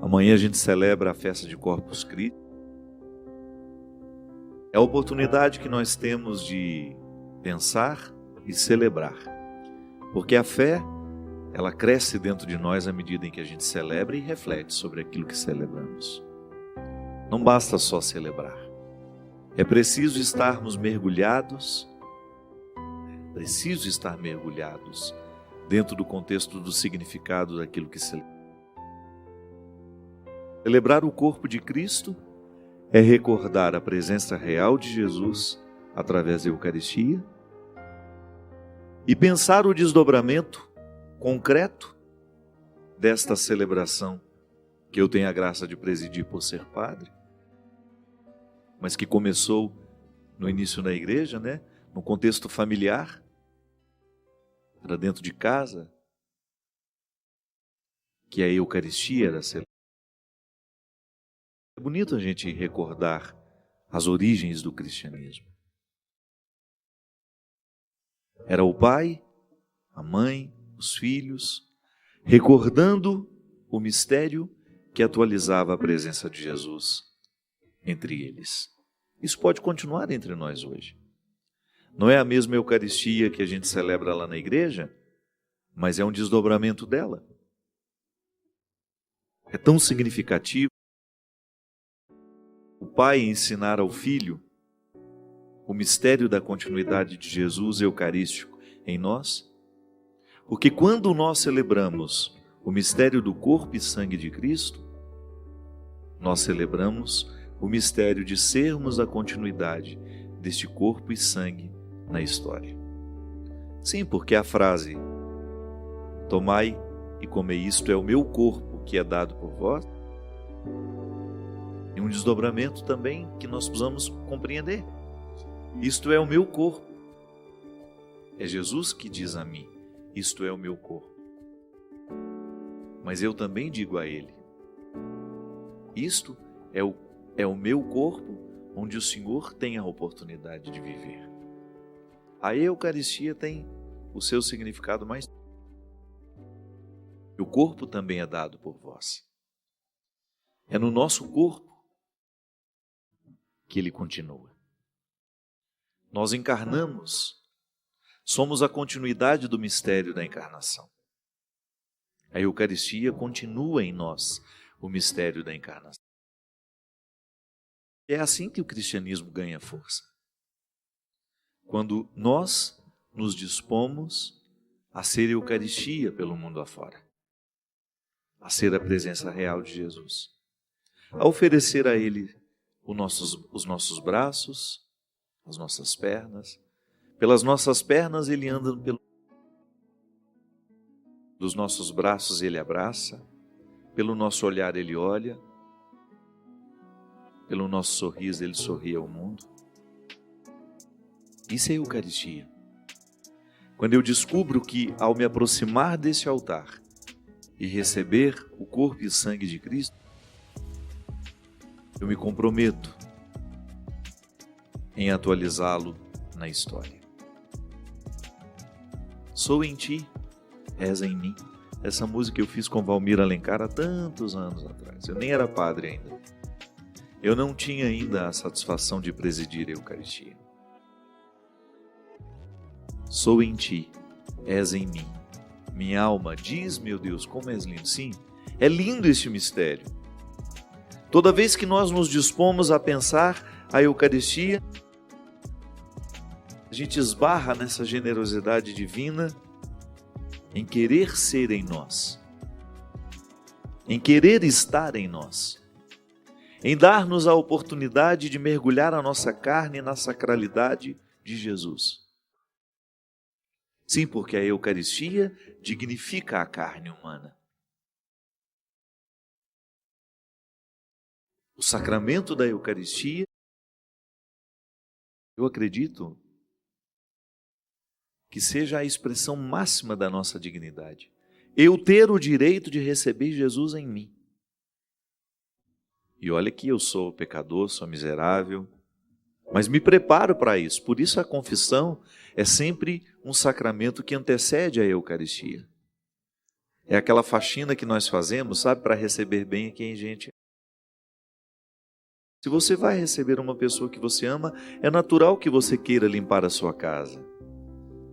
Amanhã a gente celebra a festa de Corpus Christi. É a oportunidade que nós temos de pensar e celebrar. Porque a fé, ela cresce dentro de nós à medida em que a gente celebra e reflete sobre aquilo que celebramos. Não basta só celebrar. É preciso estarmos mergulhados, dentro do contexto do significado daquilo que celebramos. Celebrar o corpo de Cristo é recordar a presença real de Jesus através da Eucaristia e pensar o desdobramento concreto desta celebração que eu tenho a graça de presidir por ser padre, mas que começou no início da igreja, no contexto familiar, era dentro de casa, que a Eucaristia era celebrada. É bonito a gente recordar as origens do cristianismo. Era o pai, a mãe, os filhos, recordando o mistério que atualizava a presença de Jesus entre eles. Isso pode continuar entre nós hoje. Não é a mesma Eucaristia que a gente celebra lá na igreja, mas é um desdobramento dela. É tão significativo o pai ensinar ao filho o mistério da continuidade de Jesus eucarístico em nós, porque quando nós celebramos o mistério do corpo e sangue de Cristo, nós celebramos o mistério de sermos a continuidade deste corpo e sangue na história. Sim, porque a frase "tomai e comei, isto é o meu corpo que é dado por vós", e um desdobramento também que nós precisamos compreender. Isto é o meu corpo. É Jesus que diz a mim, isto é o meu corpo. Mas eu também digo a ele, isto é o meu corpo onde o Senhor tem a oportunidade de viver. A Eucaristia tem o seu significado mais. O corpo também é dado por vós. É no nosso corpo que ele continua. Nós encarnamos, somos a continuidade do mistério da encarnação. A Eucaristia continua em nós o mistério da encarnação. É assim que o cristianismo ganha força. Quando nós nos dispomos a ser Eucaristia pelo mundo afora, a ser a presença real de Jesus, a oferecer a Ele os nossos braços, as nossas pernas. Pelas nossas pernas Ele anda dos nossos braços Ele abraça, pelo nosso olhar Ele olha, pelo nosso sorriso Ele sorri ao mundo. Isso é Eucaristia. Quando eu descubro que ao me aproximar desse altar e receber o corpo e o sangue de Cristo, eu me comprometo em atualizá-lo na história. Sou em ti, reza em mim. Essa música eu fiz com Valmir Alencar há tantos anos atrás. Eu nem era padre ainda. Eu não tinha ainda a satisfação de presidir a Eucaristia. Sou em ti, és em mim. Minha alma diz, meu Deus, como és lindo. Sim, é lindo este mistério. Toda vez que nós nos dispomos a pensar a Eucaristia, a gente esbarra nessa generosidade divina em querer ser em nós, em querer estar em nós, em dar-nos a oportunidade de mergulhar a nossa carne na sacralidade de Jesus. Sim, porque a Eucaristia dignifica a carne humana. O sacramento da Eucaristia, eu acredito que seja a expressão máxima da nossa dignidade. Eu ter o direito de receber Jesus em mim. E olha que eu sou pecador, sou miserável, mas me preparo para isso. Por isso a confissão é sempre um sacramento que antecede a Eucaristia. É aquela faxina que nós fazemos, sabe, para receber bem quem a gente. Se você vai receber uma pessoa que você ama, é natural que você queira limpar a sua casa,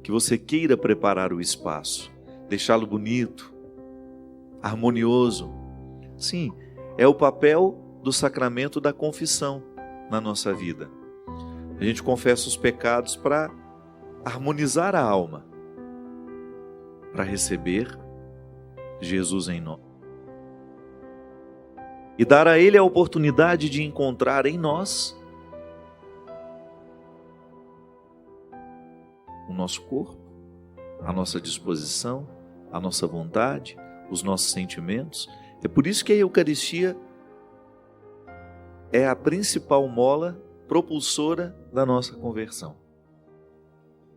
que você queira preparar o espaço, deixá-lo bonito, harmonioso. Sim, é o papel do sacramento da confissão na nossa vida. A gente confessa os pecados para harmonizar a alma, para receber Jesus em nós. E dar a Ele a oportunidade de encontrar em nós o nosso corpo, a nossa disposição, a nossa vontade, os nossos sentimentos. É por isso que a Eucaristia é a principal mola propulsora da nossa conversão.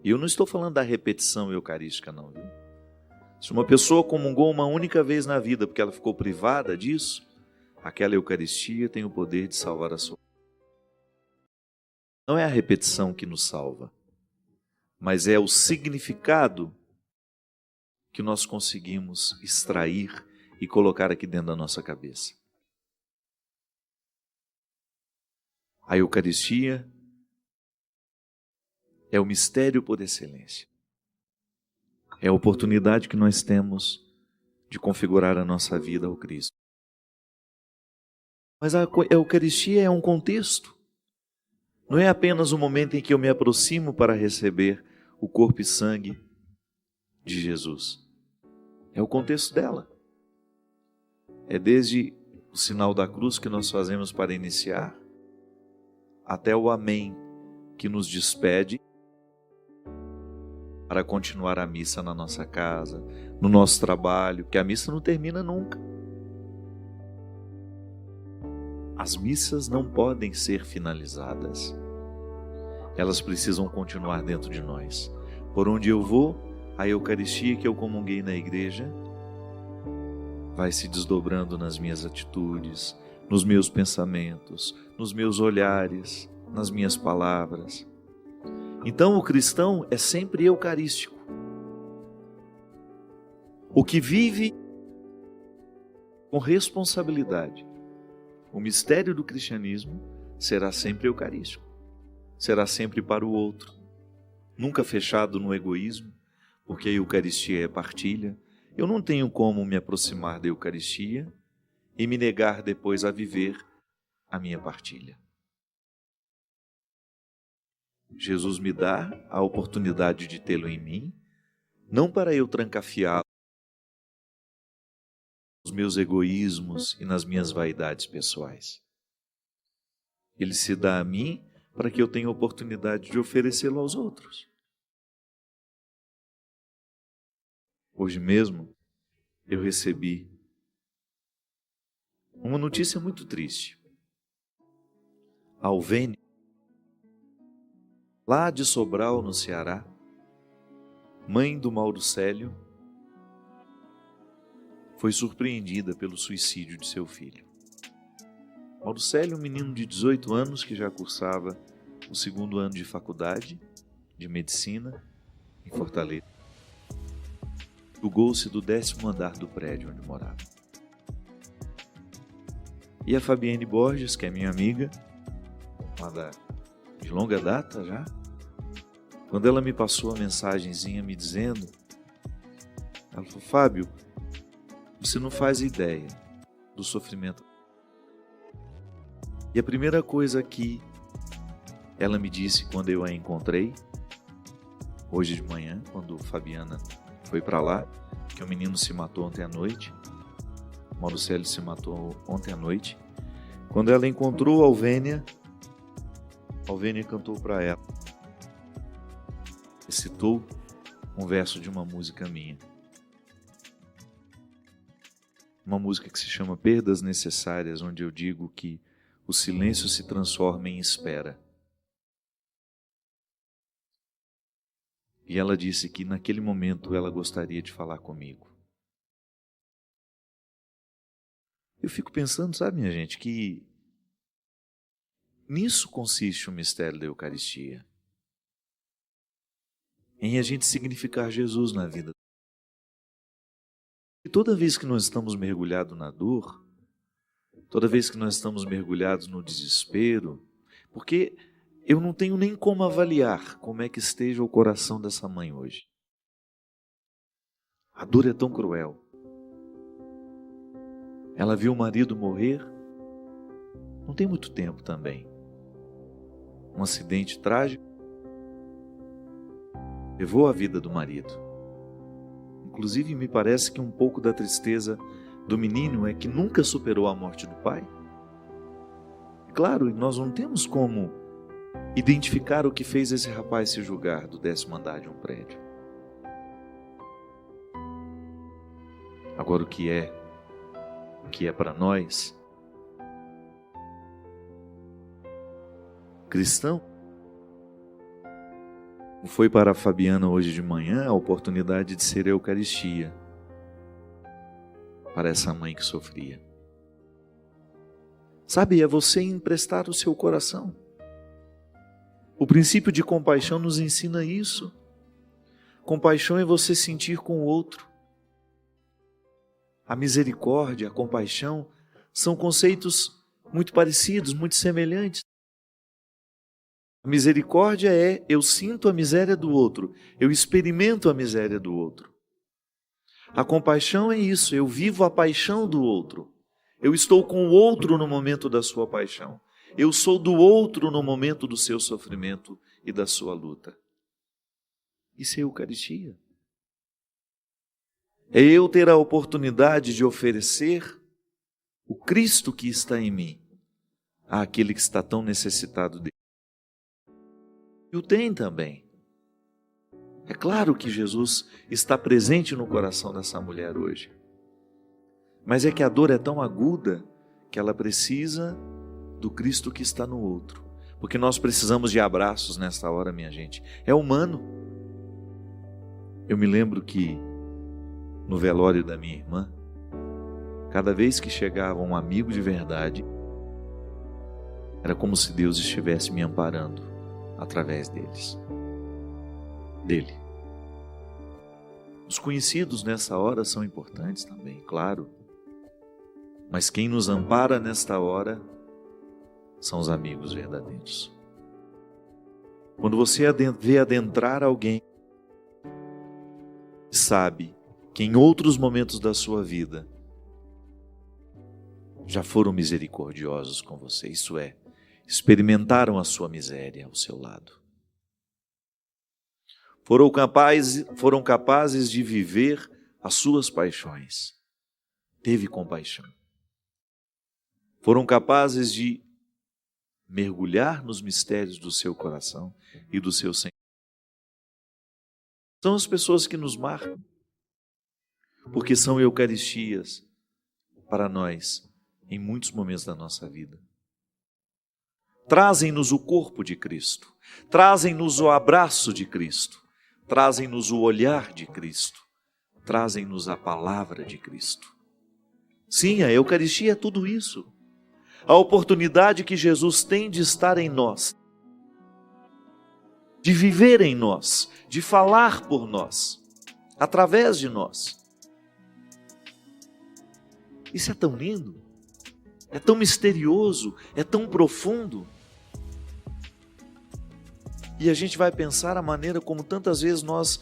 E eu não estou falando da repetição eucarística, não, viu? Se uma pessoa comungou uma única vez na vida porque ela ficou privada disso, aquela Eucaristia tem o poder de salvar a sua vida. Não é a repetição que nos salva, mas é o significado que nós conseguimos extrair e colocar aqui dentro da nossa cabeça. A Eucaristia é o mistério por excelência. É a oportunidade que nós temos de configurar a nossa vida ao Cristo. Mas a Eucaristia é um contexto. Não é apenas o momento em que eu me aproximo para receber o corpo e sangue de Jesus. É o contexto dela. É desde o sinal da cruz que nós fazemos para iniciar, até o amém que nos despede para continuar a missa na nossa casa, no nosso trabalho, que a missa não termina nunca. As missas não podem ser finalizadas. Elas precisam continuar dentro de nós. Por onde eu vou, a Eucaristia que eu comunguei na igreja vai se desdobrando nas minhas atitudes, nos meus pensamentos, nos meus olhares, nas minhas palavras. Então o cristão é sempre eucarístico. O que vive com responsabilidade o mistério do cristianismo será sempre eucarístico. Será sempre para o outro. Nunca fechado no egoísmo, porque a Eucaristia é partilha. Eu não tenho como me aproximar da Eucaristia e me negar depois a viver a minha partilha. Jesus me dá a oportunidade de tê-lo em mim, não para eu trancafiá-lo nos meus egoísmos e nas minhas vaidades pessoais. Ele se dá a mim para que eu tenha a oportunidade de oferecê-lo aos outros. Hoje mesmo, eu recebi uma notícia muito triste. A Alvênia, lá de Sobral, no Ceará, mãe do Mauro Célio, foi surpreendida pelo suicídio de seu filho. Mauro Célio, um menino de 18 anos que já cursava o 2º ano de faculdade de medicina em Fortaleza, jogou-se do 10º andar do prédio onde morava. E a Fabiane Borges, que é minha amiga, de longa data já, quando ela me passou a mensagenzinha me dizendo, ela falou: Fábio, você não faz ideia do sofrimento. E a primeira coisa que ela me disse quando eu a encontrei, hoje de manhã, quando Fabiana foi para lá, que o menino se matou ontem à noite, Mauro Célio se matou ontem à noite. Quando ela encontrou a Alvênia cantou para ela, recitou um verso de uma música minha. Uma música que se chama Perdas Necessárias, onde eu digo que o silêncio se transforma em espera. E ela disse que naquele momento ela gostaria de falar comigo. Eu fico pensando, sabe, minha gente, que nisso consiste o mistério da Eucaristia. Em a gente significar Jesus na vida. E toda vez que nós estamos mergulhados na dor, toda vez que nós estamos mergulhados no desespero, porque eu não tenho nem como avaliar como é que esteja o coração dessa mãe hoje. A dor é tão cruel. Ela viu o marido morrer, não tem muito tempo também. Um acidente trágico levou a vida do marido. Inclusive, me parece que um pouco da tristeza do menino é que nunca superou a morte do pai. Claro, nós não temos como identificar o que fez esse rapaz se julgar do 10º andar de um prédio. Agora, o que é para nós, cristão, foi para a Fabiana hoje de manhã a oportunidade de ser a Eucaristia para essa mãe que sofria. Sabe, é você emprestar o seu coração. O princípio de compaixão nos ensina isso. Compaixão é você sentir com o outro. A misericórdia, a compaixão são conceitos muito parecidos, muito semelhantes. A misericórdia é eu sinto a miséria do outro, eu experimento a miséria do outro. A compaixão é isso, eu vivo a paixão do outro. Eu estou com o outro no momento da sua paixão. Eu sou do outro no momento do seu sofrimento e da sua luta. Isso é Eucaristia. É eu ter a oportunidade de oferecer o Cristo que está em mim àquele que está tão necessitado dele. E o tem também. É claro que Jesus está presente no coração dessa mulher hoje. Mas é que a dor é tão aguda que ela precisa do Cristo que está no outro. Porque nós precisamos de abraços nesta hora, minha gente. É humano. Eu me lembro que no velório da minha irmã, cada vez que chegava um amigo de verdade, era como se Deus estivesse me amparando através dele. Os conhecidos nessa hora são importantes também, claro. Mas quem nos ampara nesta hora são os amigos verdadeiros. Quando você vê adentrar alguém, sabe que em outros momentos da sua vida já foram misericordiosos com você, isso é, experimentaram a sua miséria ao seu lado. Foram capazes de viver as suas paixões. Teve compaixão. Foram capazes de mergulhar nos mistérios do seu coração e do seu sentimento. São as pessoas que nos marcam, porque são Eucaristias para nós em muitos momentos da nossa vida. Trazem-nos o corpo de Cristo, trazem-nos o abraço de Cristo, trazem-nos o olhar de Cristo, trazem-nos a palavra de Cristo. Sim, a Eucaristia é tudo isso. A oportunidade que Jesus tem de estar em nós, de viver em nós, de falar por nós, através de nós. Isso é tão lindo, é tão misterioso, é tão profundo. E a gente vai pensar a maneira como tantas vezes nós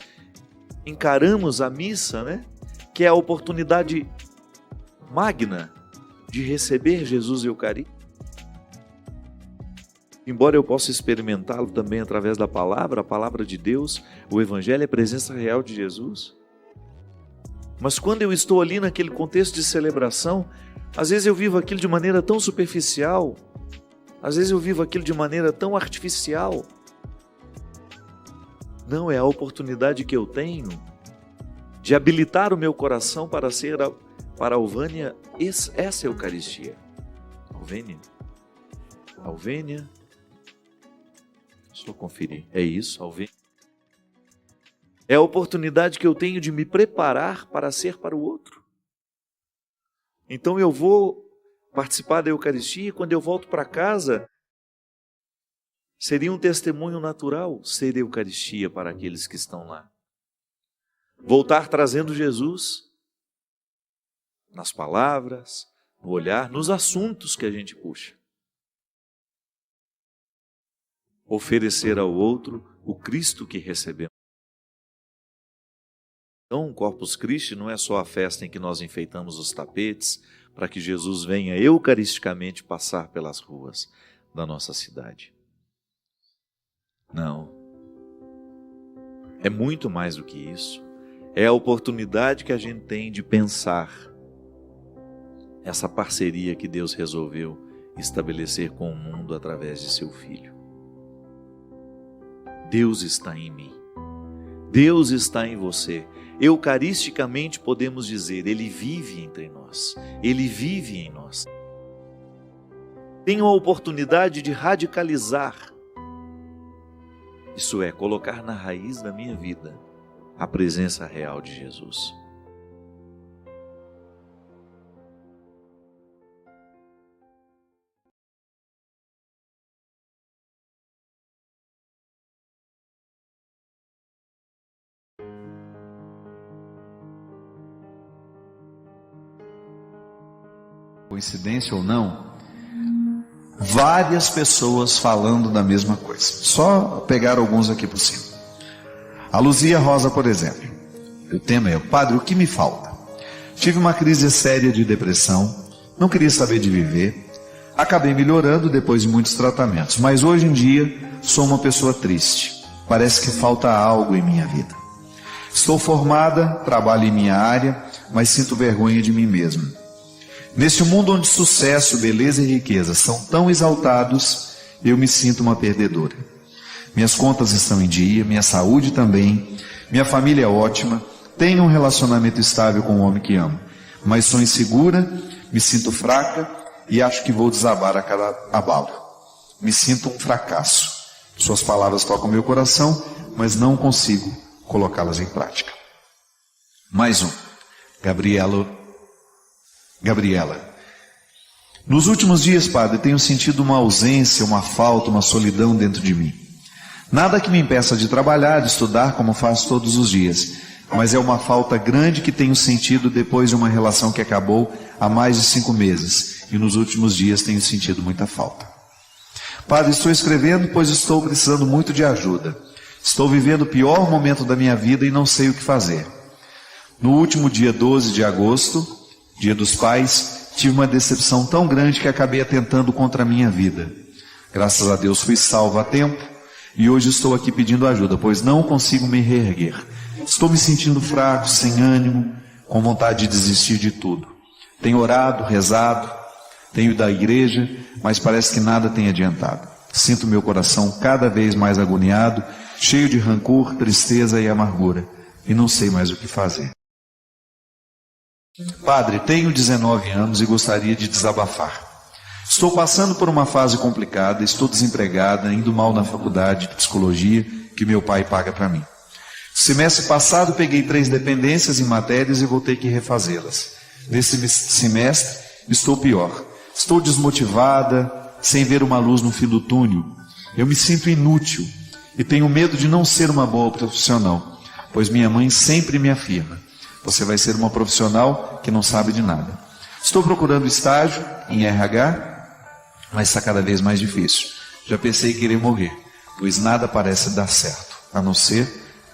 encaramos a missa, né? Que é a oportunidade magna de receber Jesus Eucarístico. Embora eu possa experimentá-lo também através da palavra, a palavra de Deus, o Evangelho é a presença real de Jesus. Mas quando eu estou ali naquele contexto de celebração, às vezes eu vivo aquilo de maneira tão superficial, às vezes eu vivo aquilo de maneira tão artificial. Não, é a oportunidade que eu tenho de habilitar o meu coração para ser para a Alvânia essa Eucaristia. Alvênia. Deixa eu conferir. É isso, Alvênia. É a oportunidade que eu tenho de me preparar para ser para o outro. Então eu vou participar da Eucaristia e quando eu volto para casa, seria um testemunho natural ser Eucaristia para aqueles que estão lá. Voltar trazendo Jesus, nas palavras, no olhar, nos assuntos que a gente puxa. Oferecer ao outro o Cristo que recebemos. Então, o Corpus Christi não é só a festa em que nós enfeitamos os tapetes para que Jesus venha eucaristicamente passar pelas ruas da nossa cidade. Não. É muito mais do que isso. É a oportunidade que a gente tem de pensar essa parceria que Deus resolveu estabelecer com o mundo através de seu Filho. Deus está em mim. Deus está em você. Eucaristicamente podemos dizer, Ele vive entre nós. Ele vive em nós. Tenho a oportunidade de radicalizar. Isso é, colocar na raiz da minha vida a presença real de Jesus. Coincidência ou não, várias pessoas falando da mesma coisa. Só pegar alguns aqui por cima. A Luzia Rosa, por exemplo. O tema é: Padre, o que me falta? Tive uma crise séria de depressão, não queria saber de viver, acabei melhorando depois de muitos tratamentos, mas hoje em dia sou uma pessoa triste. Parece que falta algo em minha vida. Estou formada, trabalho em minha área, mas sinto vergonha de mim mesmo. Neste mundo onde sucesso, beleza e riqueza são tão exaltados, eu me sinto uma perdedora. Minhas contas estão em dia, minha saúde também, minha família é ótima, tenho um relacionamento estável com o homem que amo, mas sou insegura, me sinto fraca e acho que vou desabar a cada abalo. Me sinto um fracasso. Suas palavras tocam meu coração, mas não consigo colocá-las em prática. Mais um. Gabriela. Nos últimos dias, Padre, tenho sentido uma ausência, uma falta, uma solidão dentro de mim. Nada que me impeça de trabalhar, de estudar, como faço todos os dias, mas é uma falta grande que tenho sentido depois de uma relação que acabou há mais de 5 meses, e nos últimos dias tenho sentido muita falta. Padre, estou escrevendo, pois estou precisando muito de ajuda. Estou vivendo o pior momento da minha vida e não sei o que fazer. No último dia 12 de agosto, Dia dos Pais, tive uma decepção tão grande que acabei atentando contra a minha vida. Graças a Deus fui salvo a tempo e hoje estou aqui pedindo ajuda, pois não consigo me reerguer. Estou me sentindo fraco, sem ânimo, com vontade de desistir de tudo. Tenho orado, rezado, tenho ido à igreja, mas parece que nada tem adiantado. Sinto meu coração cada vez mais agoniado, cheio de rancor, tristeza e amargura, e não sei mais o que fazer. Padre, tenho 19 anos e gostaria de desabafar. Estou passando por uma fase complicada, estou desempregada, indo mal na faculdade de psicologia que meu pai paga para mim. Semestre passado peguei 3 dependências em matérias e vou ter que refazê-las. Nesse semestre estou pior. Estou desmotivada, sem ver uma luz no fim do túnel. Eu me sinto inútil e tenho medo de não ser uma boa profissional, pois minha mãe sempre me afirma: você vai ser uma profissional que não sabe de nada. Estou procurando estágio em RH, mas está cada vez mais difícil. Já pensei que irei morrer, pois nada parece dar certo, a não ser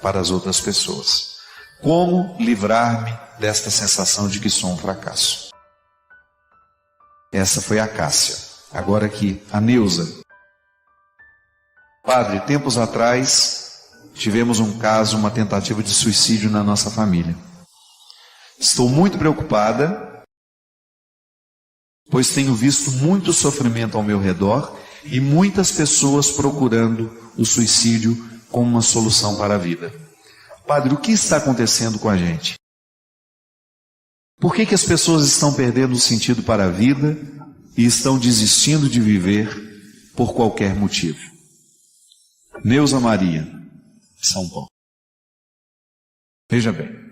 para as outras pessoas. Como livrar-me desta sensação de que sou um fracasso? Essa foi a Cássia. Agora aqui, a Neuza. Padre, tempos atrás, tivemos um caso, uma tentativa de suicídio na nossa família. Estou muito preocupada, pois tenho visto muito sofrimento ao meu redor e muitas pessoas procurando o suicídio como uma solução para a vida. Padre, o que está acontecendo com a gente? Por que as pessoas estão perdendo o sentido para a vida e estão desistindo de viver por qualquer motivo? Neuza Maria, São Paulo. Veja bem.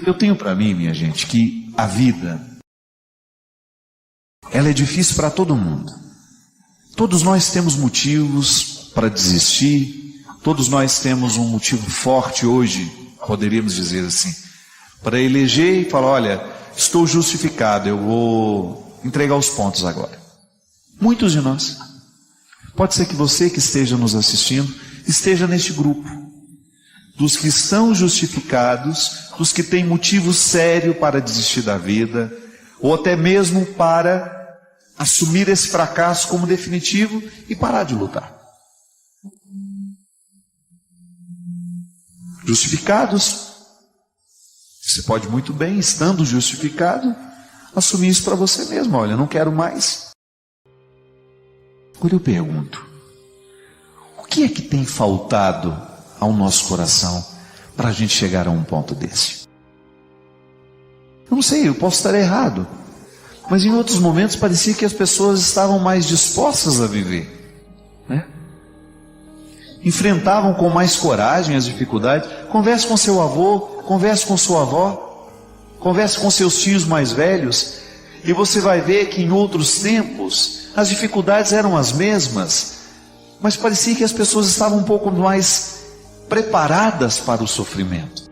Eu tenho para mim, minha gente, que a vida, ela é difícil para todo mundo. Todos nós temos motivos para desistir, todos nós temos um motivo forte hoje, poderíamos dizer assim, para eleger e falar: olha, estou justificado, eu vou entregar os pontos agora. Muitos de nós. Pode ser que você que esteja nos assistindo esteja neste grupo, dos que são justificados, dos que têm motivo sério para desistir da vida, ou até mesmo para assumir esse fracasso como definitivo e parar de lutar. Justificados, você pode muito bem, estando justificado, assumir isso para você mesmo: olha, não quero mais. Agora eu pergunto, o que é que tem faltado ao nosso coração para a gente chegar a um ponto desse? Eu não sei, eu posso estar errado, mas em outros momentos parecia que as pessoas estavam mais dispostas a viver, né? Enfrentavam com mais coragem as dificuldades. Converse com seu avô, converse com sua avó, converse com seus tios mais velhos, e você vai ver que em outros tempos as dificuldades eram as mesmas, mas parecia que as pessoas estavam um pouco mais preparadas para o sofrimento.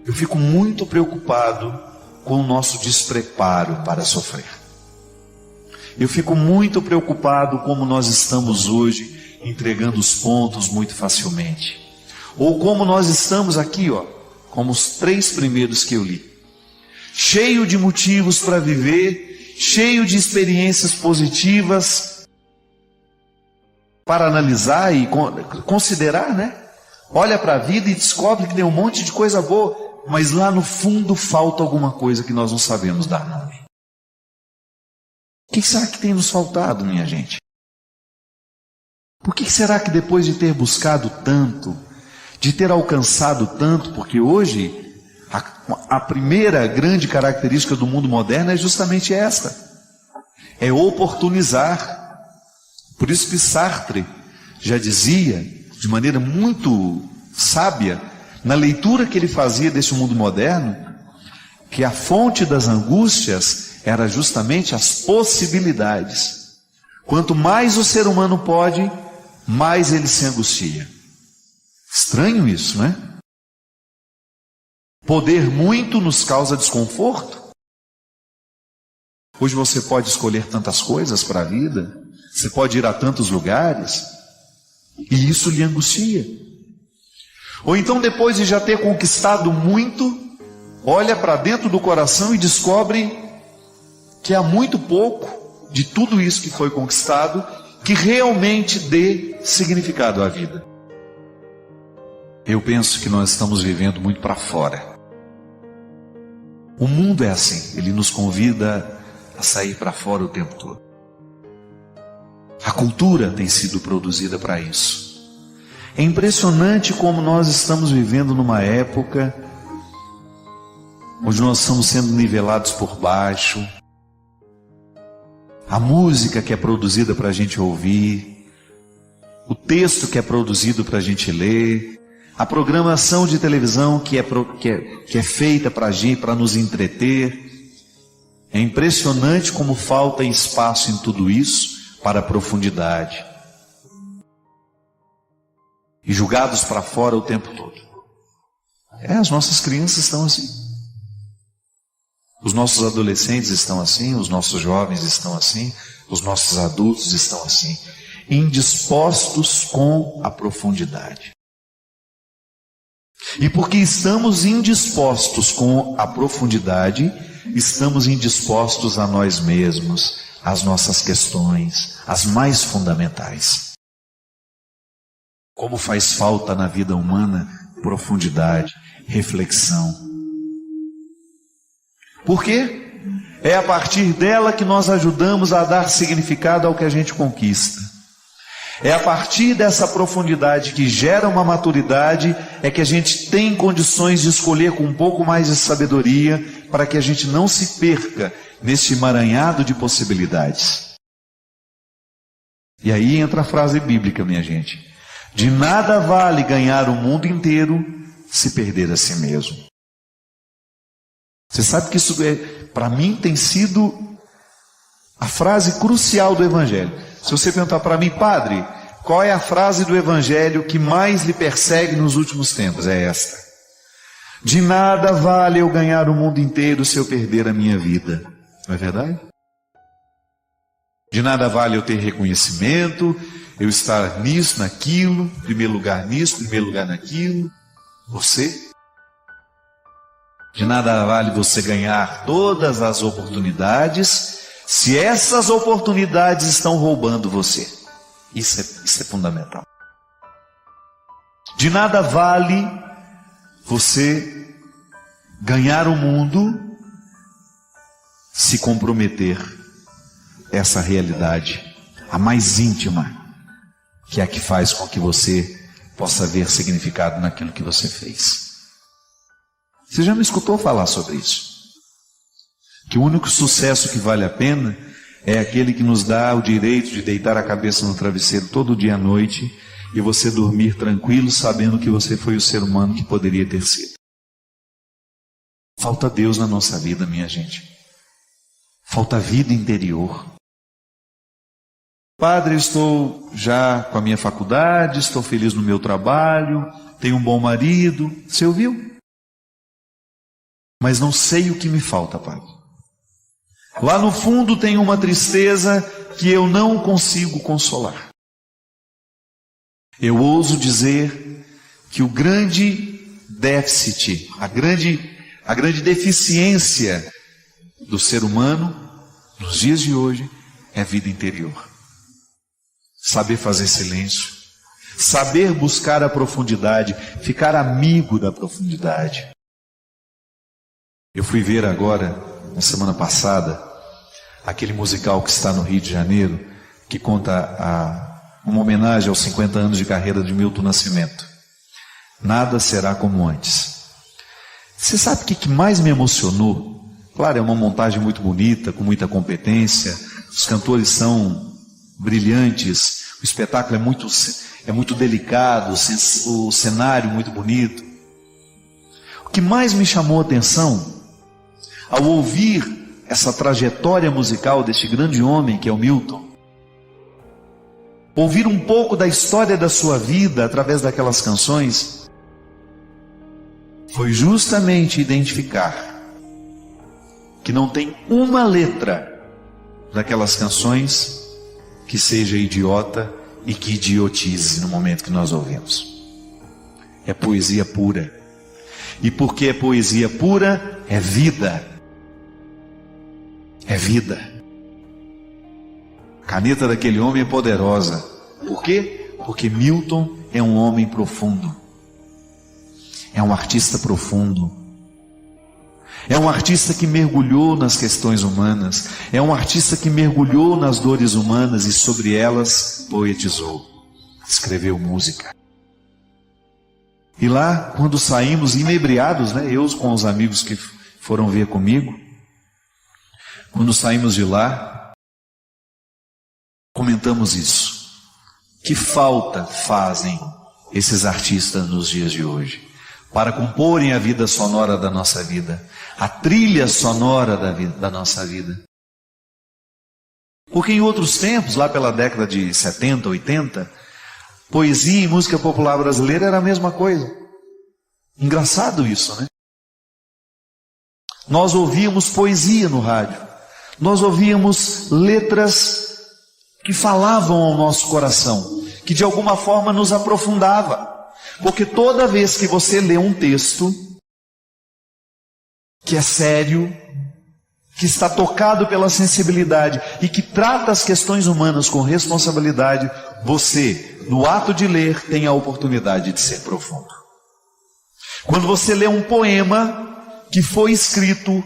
Eu fico muito preocupado com o nosso despreparo para sofrer. Eu fico muito preocupado como nós estamos hoje entregando os pontos muito facilmente. Ou como nós estamos aqui, como os 3 primeiros que eu li. Cheio de motivos para viver, cheio de experiências positivas para analisar e considerar, né? Olha para a vida e descobre que tem um monte de coisa boa, mas lá no fundo falta alguma coisa que nós não sabemos dar nome. O que será que tem nos faltado, minha gente? Por que será que depois de ter buscado tanto, de ter alcançado tanto, porque hoje a primeira grande característica do mundo moderno é justamente esta: é oportunizar. Por isso que Sartre já dizia, de maneira muito sábia, na leitura que ele fazia desse mundo moderno, que a fonte das angústias era justamente as possibilidades. Quanto mais o ser humano pode, mais ele se angustia. Estranho isso, né? Poder muito nos causa desconforto. Hoje você pode escolher tantas coisas para a vida, você pode ir a tantos lugares, e isso lhe angustia. Ou então, depois de já ter conquistado muito, olha para dentro do coração e descobre que há muito pouco de tudo isso que foi conquistado que realmente dê significado à vida. Eu penso que nós estamos vivendo muito para fora. O mundo é assim, ele nos convida a sair para fora o tempo todo. A cultura tem sido produzida para isso. É impressionante como nós estamos vivendo numa época onde nós estamos sendo nivelados por baixo. A música que é produzida para a gente ouvir, o texto que é produzido para a gente ler, a programação de televisão que é feita para agir, para nos entreter. É impressionante como falta espaço em tudo isso para a profundidade. E julgados para fora o tempo todo. As nossas crianças estão assim. Os nossos adolescentes estão assim, os nossos jovens estão assim, os nossos adultos estão assim, indispostos com a profundidade. E porque estamos indispostos com a profundidade, estamos indispostos a nós mesmos, às nossas questões, as mais fundamentais. Como faz falta na vida humana profundidade, reflexão. Por quê? É a partir dela que nós ajudamos a dar significado ao que a gente conquista. É a partir dessa profundidade que gera uma maturidade, é que a gente tem condições de escolher com um pouco mais de sabedoria, para que a gente não se perca neste emaranhado de possibilidades. E aí entra a frase bíblica, minha gente: de nada vale ganhar o mundo inteiro se perder a si mesmo. Você sabe que isso, para mim, tem sido a frase crucial do Evangelho. Se você perguntar para mim, padre, qual é a frase do Evangelho que mais lhe persegue nos últimos tempos? É esta: De nada vale eu ganhar o mundo inteiro se eu perder a minha vida. Não é verdade? De nada vale eu ter reconhecimento, eu estar nisso, naquilo, primeiro lugar nisso, primeiro lugar naquilo. Você? De nada vale você ganhar todas as oportunidades se essas oportunidades estão roubando você. Isso é fundamental. De nada vale você ganhar o mundo se comprometer essa realidade, a mais íntima, que é a que faz com que você possa ver significado naquilo que você fez. Você já me escutou falar sobre isso? Que o único sucesso que vale a pena é aquele que nos dá o direito de deitar a cabeça no travesseiro todo dia à noite e você dormir tranquilo sabendo que você foi o ser humano que poderia ter sido. Falta Deus na nossa vida, minha gente. Falta vida interior. Padre, estou já com a minha faculdade, estou feliz no meu trabalho, tenho um bom marido. Você ouviu? Mas não sei o que me falta, Padre. Lá no fundo tem uma tristeza que eu não consigo consolar. Eu ouso dizer que o grande déficit, a grande deficiência do ser humano nos dias de hoje é a vida interior. Saber fazer silêncio, saber buscar a profundidade, ficar amigo da profundidade. Eu fui ver agora, na semana passada, aquele musical que está no Rio de Janeiro, que conta uma homenagem aos 50 anos de carreira de Milton Nascimento. Nada será como antes. Você sabe o que mais me emocionou? Claro, é uma montagem muito bonita, com muita competência, os cantores são brilhantes, o espetáculo é muito delicado, o cenário muito bonito. O que mais me chamou a atenção, ao ouvir essa trajetória musical deste grande homem que é o Milton, ouvir um pouco da história da sua vida através daquelas canções, foi justamente identificar que não tem uma letra daquelas canções que seja idiota e que idiotize no momento que nós ouvimos. É poesia pura. E porque é poesia pura, é vida. É vida. A caneta daquele homem é poderosa. Por quê? Porque Milton é um homem profundo. É um artista profundo. É um artista que mergulhou nas questões humanas. É um artista que mergulhou nas dores humanas e sobre elas poetizou. Escreveu música. E lá, quando saímos inebriados, eu com os amigos que foram ver comigo, quando saímos de lá, comentamos isso. Que falta fazem esses artistas nos dias de hoje para comporem a vida sonora da nossa vida, a trilha sonora da nossa vida? Porque em outros tempos, lá pela década de 70, 80, poesia e música popular brasileira era a mesma coisa. Engraçado isso, né? Nós ouvíamos poesia no rádio. Nós ouvíamos letras que falavam ao nosso coração, que de alguma forma nos aprofundava. Porque toda vez que você lê um texto que é sério, que está tocado pela sensibilidade e que trata as questões humanas com responsabilidade, você, no ato de ler, tem a oportunidade de ser profundo. Quando você lê um poema que foi escrito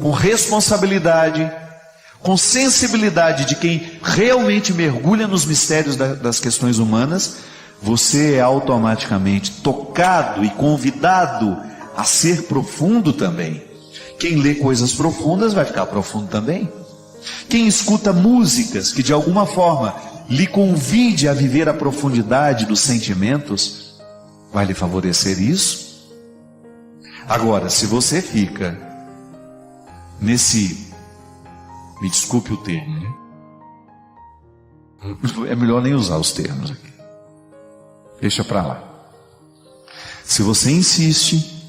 com responsabilidade, com sensibilidade de quem realmente mergulha nos mistérios das questões humanas, você é automaticamente tocado e convidado a ser profundo também. Quem lê coisas profundas vai ficar profundo também. Quem escuta músicas que de alguma forma lhe convide a viver a profundidade dos sentimentos, vai lhe favorecer isso. Agora, se você fica nesse, me desculpe o termo, né? É melhor nem usar os termos aqui. Deixa para lá. Se você insiste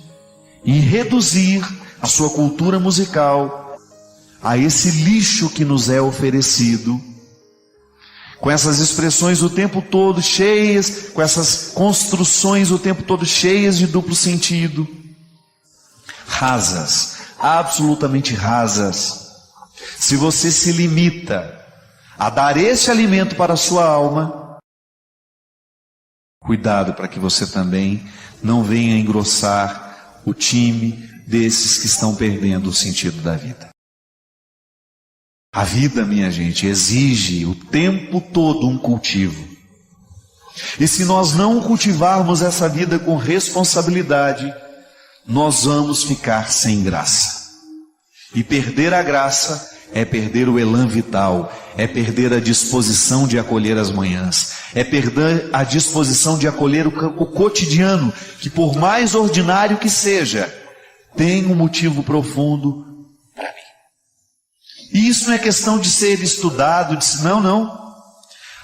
em reduzir a sua cultura musical a esse lixo que nos é oferecido, com essas expressões o tempo todo cheias, com essas construções o tempo todo cheias de duplo sentido, rasas, absolutamente rasas. Se você se limita a dar esse alimento para a sua alma, cuidado para que você também não venha engrossar o time desses que estão perdendo o sentido da vida. A vida, minha gente, exige o tempo todo um cultivo. E se nós não cultivarmos essa vida com responsabilidade, nós vamos ficar sem graça. E perder a graça é perder o elan vital, é perder a disposição de acolher as manhãs, é perder a disposição de acolher o cotidiano, que por mais ordinário que seja, tem um motivo profundo para mim. E isso não é questão de ser estudado, não.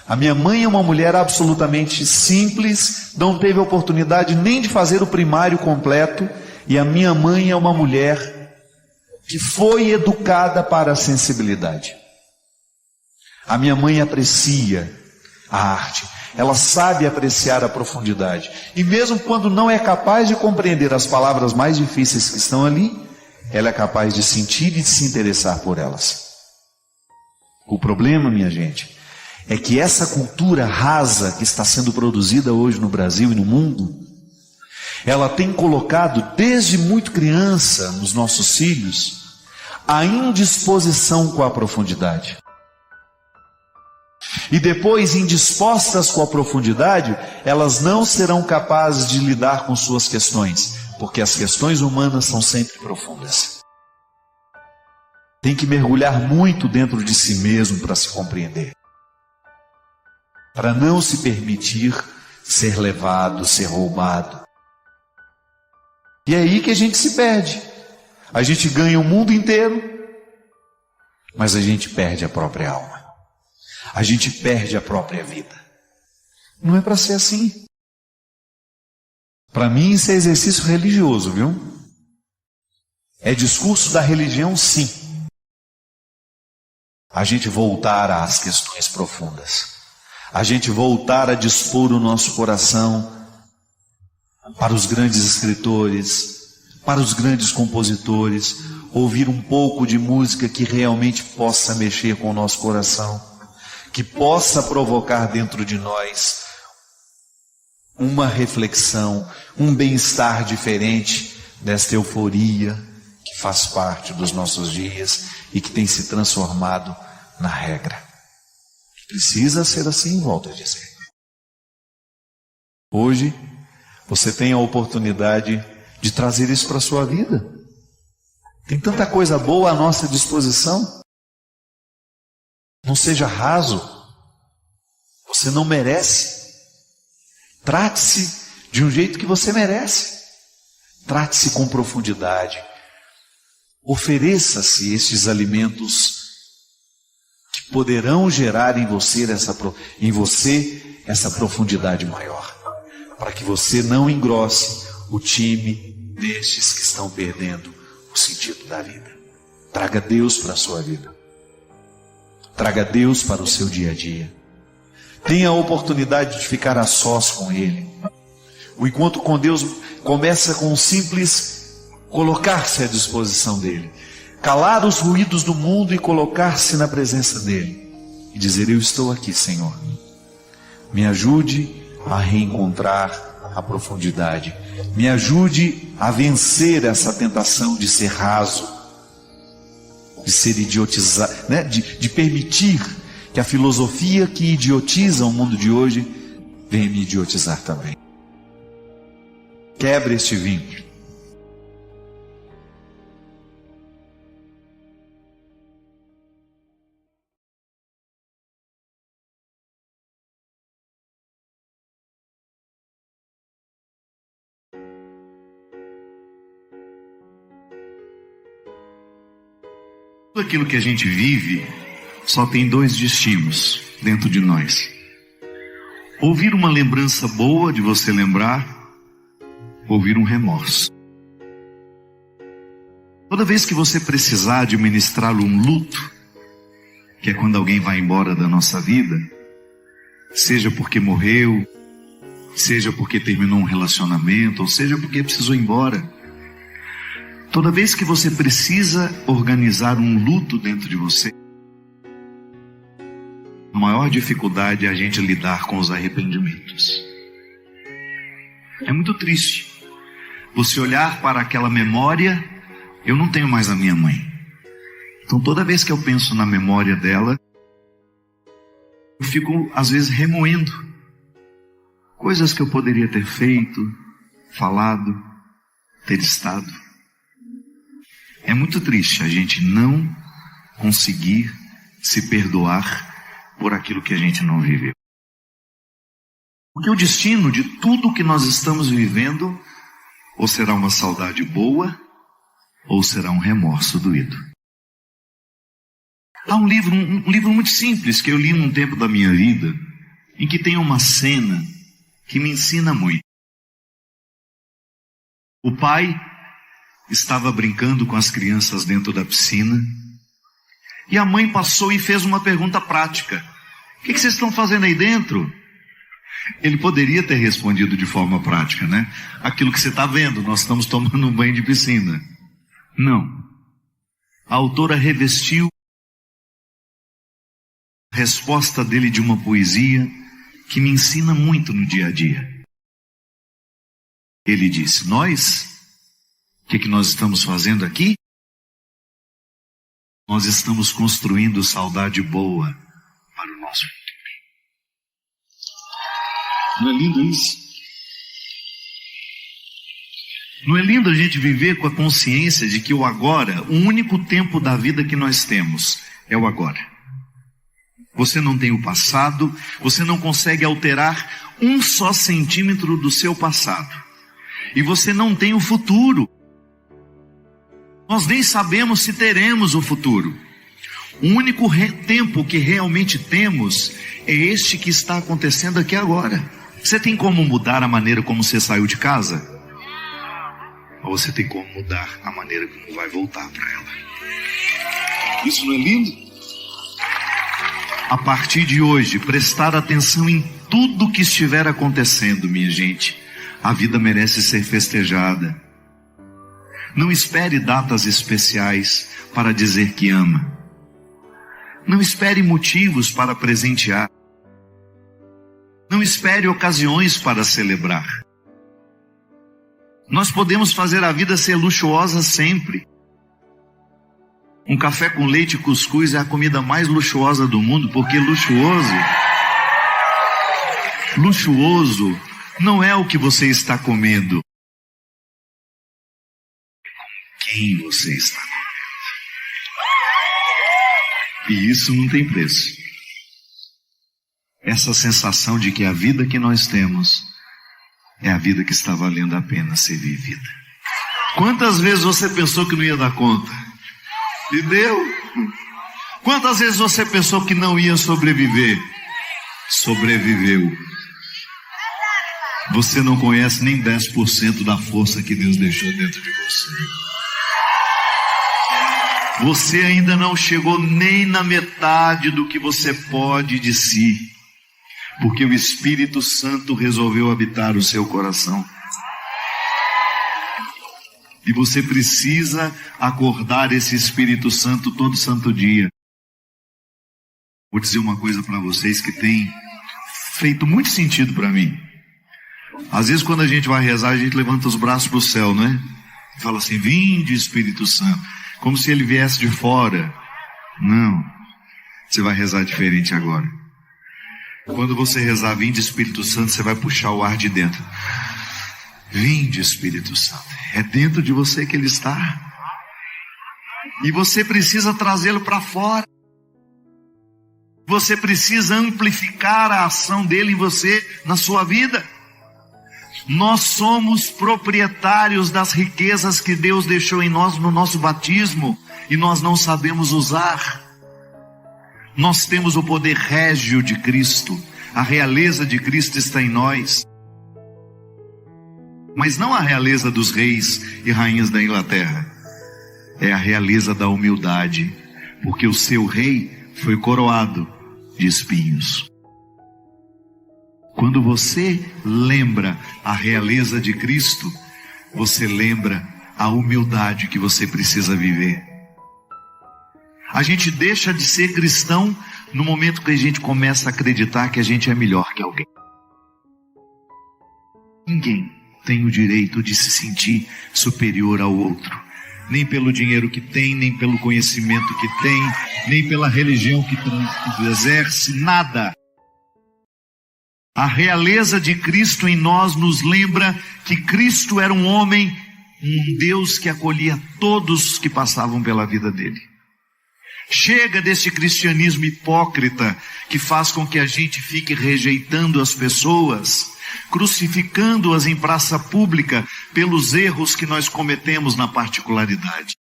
A minha mãe é uma mulher absolutamente simples, não teve oportunidade nem de fazer o primário completo, e a minha mãe é uma mulher que foi educada para a sensibilidade. A minha mãe aprecia a arte, ela sabe apreciar a profundidade, e mesmo quando não é capaz de compreender as palavras mais difíceis que estão ali, ela é capaz de sentir e de se interessar por elas. O problema, minha gente, é que essa cultura rasa que está sendo produzida hoje no Brasil e no mundo, ela tem colocado desde muito criança nos nossos filhos a indisposição com a profundidade. E depois, indispostas com a profundidade, elas não serão capazes de lidar com suas questões, porque as questões humanas são sempre profundas. Tem que mergulhar muito dentro de si mesmo para se compreender, para não se permitir ser levado, ser roubado. E é aí que a gente se perde. A gente ganha o mundo inteiro, mas a gente perde a própria alma. A gente perde a própria vida. Não é para ser assim. Para mim isso é exercício religioso, viu? É discurso da religião, sim. A gente voltar às questões profundas. A gente voltar a dispor o nosso coração para os grandes escritores, para os grandes compositores, ouvir um pouco de música que realmente possa mexer com o nosso coração, que possa provocar dentro de nós uma reflexão, um bem-estar diferente desta euforia que faz parte dos nossos dias e que tem se transformado na regra. Precisa ser assim, volto a dizer. Hoje, você tem a oportunidade de trazer isso para a sua vida. Tem tanta coisa boa à nossa disposição. Não seja raso. Você não merece. Trate-se de um jeito que você merece. Trate-se com profundidade. Ofereça-se estes alimentos que poderão gerar em você essa profundidade maior, para que você não engrosse o time destes que estão perdendo o sentido da vida. Traga Deus para a sua vida. Traga Deus para o seu dia a dia. Tenha a oportunidade de ficar a sós com Ele. O encontro com Deus começa com um simples colocar-se à disposição dEle. Calar os ruídos do mundo e colocar-se na presença dEle. E dizer: eu estou aqui, Senhor. Me ajude a reencontrar a profundidade. Me ajude a vencer essa tentação de ser raso, de ser idiotizado, né? de permitir que a filosofia que idiotiza o mundo de hoje venha me idiotizar também. Quebre este vínculo. Tudo aquilo que a gente vive só tem dois destinos dentro de nós: ouvir uma lembrança boa de você lembrar, ouvir um remorso. Toda vez que você precisar administrar um luto, que é quando alguém vai embora da nossa vida, seja porque morreu, seja porque terminou um relacionamento, ou seja porque precisou ir embora. Toda vez que você precisa organizar um luto dentro de você, a maior dificuldade é a gente lidar com os arrependimentos. É muito triste você olhar para aquela memória. Eu não tenho mais a minha mãe, então toda vez que eu penso na memória dela, eu fico às vezes remoendo coisas que eu poderia ter feito, falado, ter estado. É muito triste a gente não conseguir se perdoar por aquilo que a gente não viveu. Porque o destino de tudo que nós estamos vivendo, ou será uma saudade boa, ou será um remorso doído. Há um livro muito simples que eu li num tempo da minha vida, em que tem uma cena que me ensina muito. O pai estava brincando com as crianças dentro da piscina, e a mãe passou e fez uma pergunta prática: o que vocês estão fazendo aí dentro? Ele poderia ter respondido de forma prática, né? Aquilo que você está vendo, nós estamos tomando um banho de piscina. Não. A autora revestiu a resposta dele de uma poesia que me ensina muito no dia a dia. Ele disse: o que nós estamos fazendo aqui? Nós estamos construindo saudade boa para o nosso futuro. Não é lindo isso? Não é lindo a gente viver com a consciência de que o agora, o único tempo da vida que nós temos é o agora. Você não tem o passado, você não consegue alterar um só centímetro do seu passado. E você não tem o futuro. Nós nem sabemos se teremos o futuro. O único tempo que realmente temos é este que está acontecendo aqui agora. Você tem como mudar a maneira como você saiu de casa? Ou você tem como mudar a maneira como vai voltar para ela? Isso não é lindo? A partir de hoje, prestar atenção em tudo que estiver acontecendo, minha gente. A vida merece ser festejada. Não espere datas especiais para dizer que ama. Não espere motivos para presentear. Não espere ocasiões para celebrar. Nós podemos fazer a vida ser luxuosa sempre. Um café com leite e cuscuz é a comida mais luxuosa do mundo, porque luxuoso não é o que você está comendo, é com quem você está comendo. E isso não tem preço. Essa sensação de que a vida que nós temos é a vida que está valendo a pena ser vivida. Quantas vezes você pensou que não ia dar conta? E deu. Quantas vezes você pensou que não ia sobreviver? Sobreviveu. Você não conhece nem 10% da força que Deus deixou dentro de você. Você ainda não chegou nem na metade do que você pode de si, porque o Espírito Santo resolveu habitar o seu coração. E você precisa acordar esse Espírito Santo todo santo dia. Vou dizer uma coisa para vocês que tem feito muito sentido para mim. Às vezes quando a gente vai rezar, a gente levanta os braços para o céu, não é? E fala assim: vinde Espírito Santo, como se ele viesse de fora. Não, você vai rezar diferente agora. Quando você rezar vinde Espírito Santo, você vai puxar o ar de dentro. Vinde Espírito Santo, é dentro de você que ele está. E você precisa trazê-lo para fora. Você precisa amplificar a ação dele em você, na sua vida. Nós somos proprietários das riquezas que Deus deixou em nós no nosso batismo, e nós não sabemos usar. Nós temos o poder régio de Cristo, a realeza de Cristo está em nós, mas não a realeza dos reis e rainhas da Inglaterra. é a realeza da humildade, porque o seu rei foi coroado de espinhos. Quando você lembra a realeza de Cristo, você lembra a humildade que você precisa viver. A gente deixa de ser cristão no momento que a gente começa a acreditar que a gente é melhor que alguém. Ninguém tem o direito de se sentir superior ao outro. Nem pelo dinheiro que tem, nem pelo conhecimento que tem, nem pela religião que exerce, nada. A realeza de Cristo em nós nos lembra que Cristo era um homem, um Deus que acolhia todos que passavam pela vida dele. Chega desse cristianismo hipócrita que faz com que a gente fique rejeitando as pessoas, crucificando-as em praça pública pelos erros que nós cometemos na particularidade.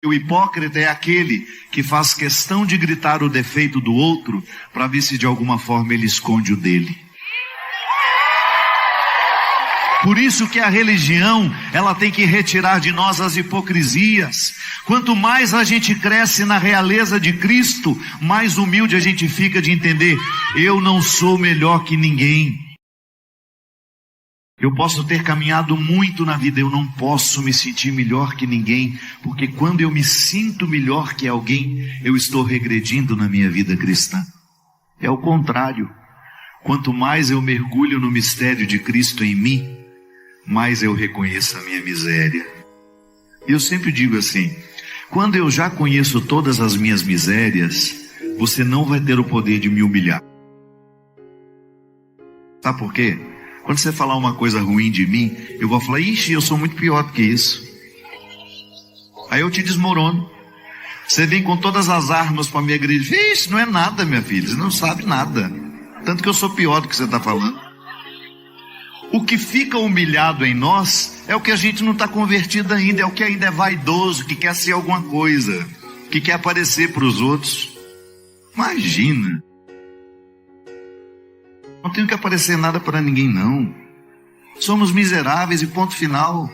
O hipócrita é aquele que faz questão de gritar o defeito do outro para ver se de alguma forma ele esconde o dele. Por isso que a religião, ela tem que retirar de nós as hipocrisias. Quanto mais a gente cresce na realeza de Cristo, mais humilde a gente fica de entender: eu não sou melhor que ninguém. Eu posso ter caminhado muito na vida, eu não posso me sentir melhor que ninguém, porque quando eu me sinto melhor que alguém, eu estou regredindo na minha vida cristã. É o contrário. Quanto mais eu mergulho no mistério de Cristo em mim, mais eu reconheço a minha miséria. Eu sempre digo assim: quando eu já conheço todas as minhas misérias, você não vai ter o poder de me humilhar. Sabe por quê? Quando você falar uma coisa ruim de mim, eu vou falar: ixi, eu sou muito pior do que isso. Aí eu te desmorono. Você vem com todas as armas para me agredir. Vixe, não é nada, minha filha, você não sabe nada. Tanto que eu sou pior do que você está falando. O que fica humilhado em nós é o que a gente não está convertido ainda, é o que ainda é vaidoso, que quer ser alguma coisa, que quer aparecer para os outros. Imagina! Não tenho que aparecer nada para ninguém, não. Somos miseráveis e ponto final.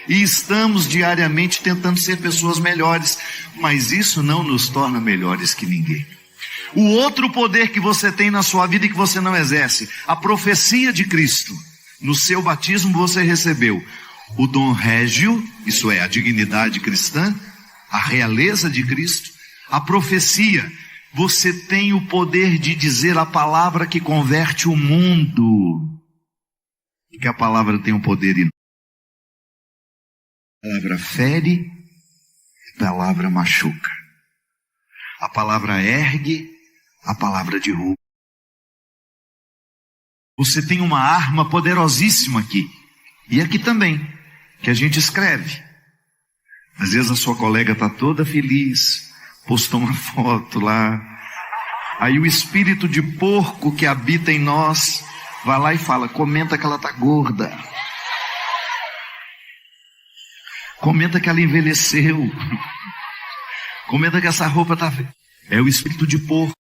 E estamos diariamente tentando ser pessoas melhores, mas isso não nos torna melhores que ninguém. O outro poder que você tem na sua vida e que você não exerce, a profecia de Cristo. No seu batismo você recebeu o dom régio, isso é, a dignidade cristã, a realeza de Cristo, a profecia. Você tem o poder de dizer a palavra que converte o mundo. Que a palavra tem um poder enorme. A palavra fere, a palavra machuca. A palavra ergue, a palavra derruba. Você tem uma arma poderosíssima aqui. E aqui também, que a gente escreve. Às vezes a sua colega está toda feliz, postou uma foto lá. Aí o espírito de porco que habita em nós vai lá e fala: comenta que ela está gorda. Comenta que ela envelheceu. Comenta que essa roupa está... É o espírito de porco.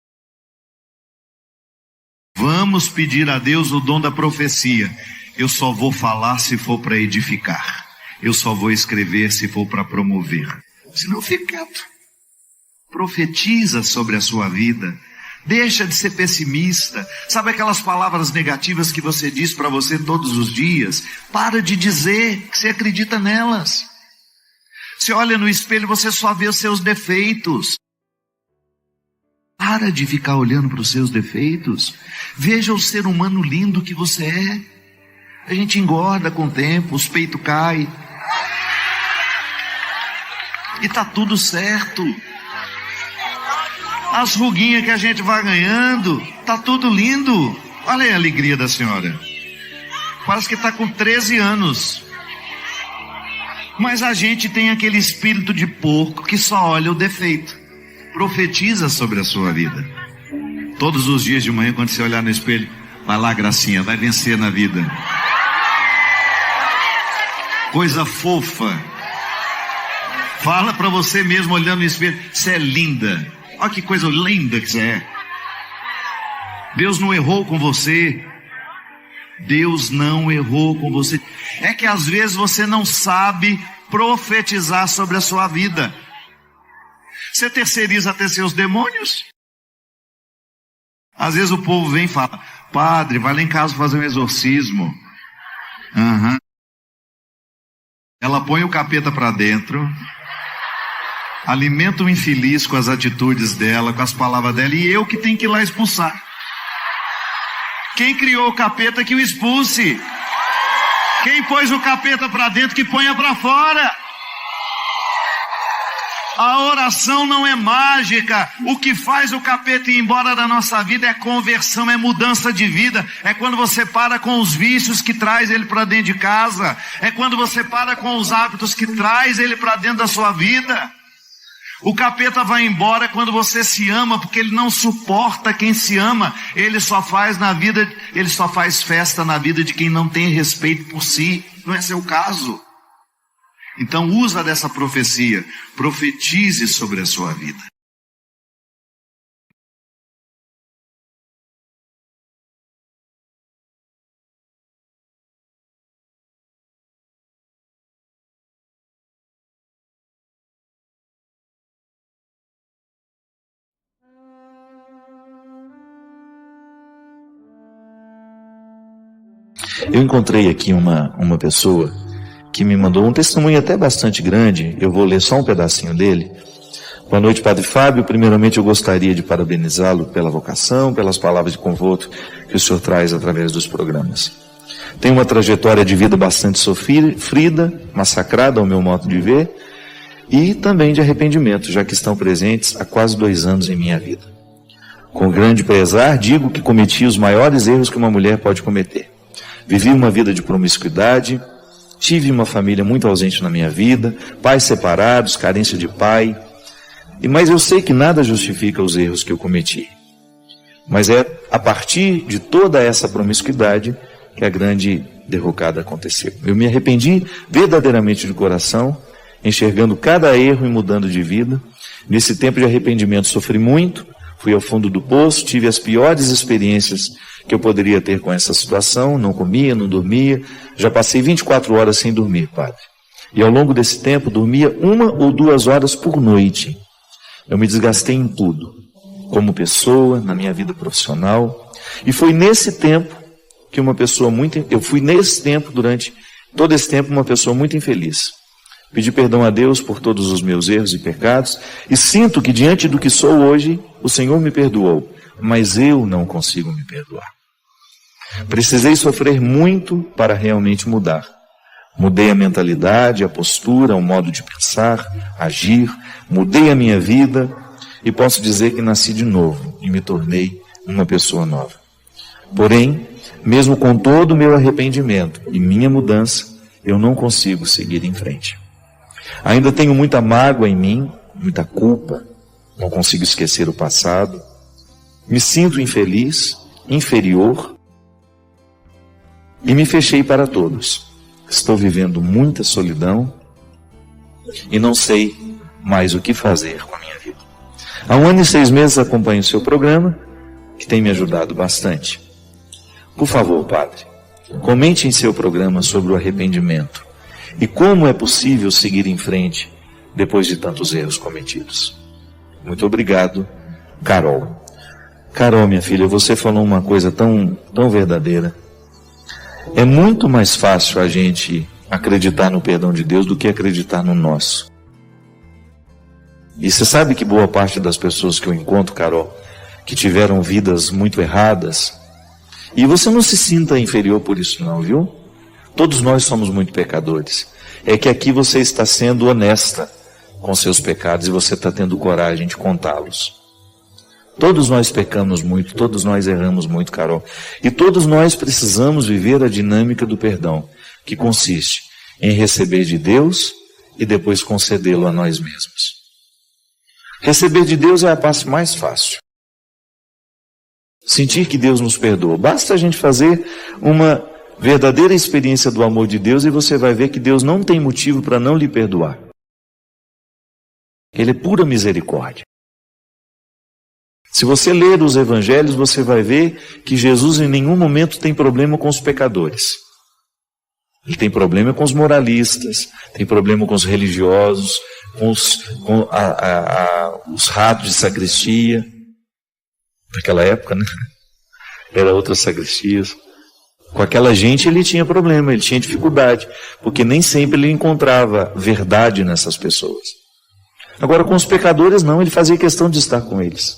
Vamos pedir a Deus o dom da profecia. Eu só vou falar se for para edificar. Eu só vou escrever se for para promover. Senão fica quieto. Profetiza sobre a sua vida. Deixa de ser pessimista. Sabe aquelas palavras negativas que você diz para você todos os dias? Para de dizer que você acredita nelas. Você olha no espelho, você só vê os seus defeitos. Para de ficar olhando para os seus defeitos. Veja o ser humano lindo que você é. A gente engorda com o tempo, os peitos caem. E tá tudo certo. As ruguinhas que a gente vai ganhando, tá tudo lindo. Olha aí a alegria da senhora. Parece que está com 13 anos. Mas a gente tem aquele espírito de porco que só olha o defeito. Profetiza sobre a sua vida. Todos os dias de manhã, quando você olhar no espelho, vai lá, gracinha, vai vencer na vida. Coisa fofa. Fala para você mesmo olhando no espelho: você é linda. Olha que coisa linda que você é. Deus não errou com você. Deus não errou com você. É que às vezes você não sabe profetizar sobre a sua vida. Você terceiriza até seus demônios? Às vezes o povo vem e fala: padre, vai lá em casa fazer um exorcismo. Ela põe o capeta para dentro, alimenta o infeliz com as atitudes dela, com as palavras dela, e eu que tenho que ir lá expulsar. Quem criou o capeta que o expulse. Quem pôs o capeta para dentro que ponha para fora. A oração não é mágica. O que faz o capeta ir embora da nossa vida é conversão, é mudança de vida. É quando você para com os vícios que traz ele para dentro de casa. É quando você para com os hábitos que traz ele para dentro da sua vida. O capeta vai embora quando você se ama, porque ele não suporta quem se ama. Ele só faz festa na vida de quem não tem respeito por si. Não é seu caso. Então usa dessa profecia, profetize sobre a sua vida. Eu encontrei aqui uma pessoa que me mandou um testemunho até bastante grande. Eu vou ler só um pedacinho dele. Boa noite, Padre Fábio. Primeiramente, eu gostaria de parabenizá-lo pela vocação, pelas palavras de conforto que o senhor traz através dos programas. Tenho uma trajetória de vida bastante sofrida, massacrada ao meu modo de ver, e também de arrependimento, já que estão presentes há quase 2 anos em minha vida. Com grande pesar, digo que cometi os maiores erros que uma mulher pode cometer. Vivi uma vida de promiscuidade, tive uma família muito ausente na minha vida, pais separados, carência de pai. Mas eu sei que nada justifica os erros que eu cometi. Mas é a partir de toda essa promiscuidade que a grande derrocada aconteceu. Eu me arrependi verdadeiramente de coração, enxergando cada erro e mudando de vida. Nesse tempo de arrependimento sofri muito, fui ao fundo do poço, tive as piores experiências que eu poderia ter com essa situação, não comia, não dormia, já passei 24 horas sem dormir, padre. E ao longo desse tempo, dormia 1 ou 2 horas por noite. Eu me desgastei em tudo, como pessoa, na minha vida profissional, e foi nesse tempo que durante todo esse tempo, uma pessoa muito infeliz. Pedi perdão a Deus por todos os meus erros e pecados, e sinto que diante do que sou hoje, o Senhor me perdoou, mas eu não consigo me perdoar. Precisei sofrer muito para realmente mudar. Mudei a mentalidade, a postura, o modo de pensar, agir, mudei a minha vida e posso dizer que nasci de novo e me tornei uma pessoa nova. Porém, mesmo com todo o meu arrependimento e minha mudança, eu não consigo seguir em frente. Ainda tenho muita mágoa em mim, muita culpa, não consigo esquecer o passado, me sinto infeliz, inferior, e me fechei para todos. Estou vivendo muita solidão e não sei mais o que fazer com a minha vida. Há 1 ano e 6 meses acompanho o seu programa, que tem me ajudado bastante. Por favor, padre, comente em seu programa sobre o arrependimento e como é possível seguir em frente depois de tantos erros cometidos. Muito obrigado, Carol. Carol, minha filha, você falou uma coisa tão verdadeira. É muito mais fácil a gente acreditar no perdão de Deus do que acreditar no nosso. E você sabe que boa parte das pessoas que eu encontro, Carol, que tiveram vidas muito erradas, e você não se sinta inferior por isso não, viu? Todos nós somos muito pecadores. É que aqui você está sendo honesta com seus pecados e você está tendo coragem de contá-los. Todos nós pecamos muito, todos nós erramos muito, Carol. E todos nós precisamos viver a dinâmica do perdão, que consiste em receber de Deus e depois concedê-lo a nós mesmos. Receber de Deus é a parte mais fácil. Sentir que Deus nos perdoa. Basta a gente fazer uma verdadeira experiência do amor de Deus e você vai ver que Deus não tem motivo para não lhe perdoar. Ele é pura misericórdia. Se você ler os evangelhos, você vai ver que Jesus em nenhum momento tem problema com os pecadores. Ele tem problema com os moralistas, tem problema com os religiosos, com os ratos de sacristia. Naquela época, né? Era outras sacristias. Com aquela gente ele tinha problema, ele tinha dificuldade, porque nem sempre ele encontrava verdade nessas pessoas. Agora com os pecadores não, ele fazia questão de estar com eles.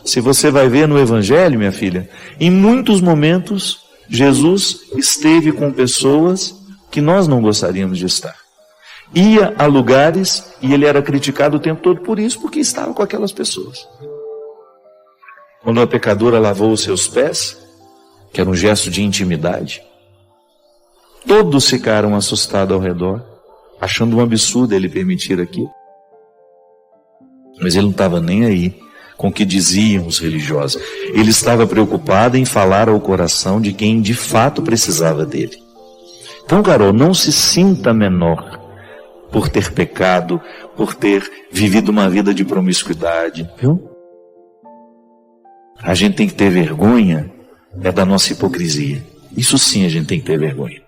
Se você vai ver no Evangelho, minha filha, em muitos momentos Jesus esteve com pessoas que nós não gostaríamos de estar. Ia a lugares e ele era criticado o tempo todo por isso, porque estava com aquelas pessoas. Quando a pecadora lavou os seus pés, que era um gesto de intimidade, todos ficaram assustados ao redor, achando um absurdo ele permitir aquilo. Mas ele não estava nem aí com o que diziam os religiosos. Ele estava preocupado em falar ao coração de quem de fato precisava dele. Então, Carol, não se sinta menor por ter pecado, por ter vivido uma vida de promiscuidade, viu? A gente tem que ter vergonha da nossa hipocrisia. Isso sim a gente tem que ter vergonha.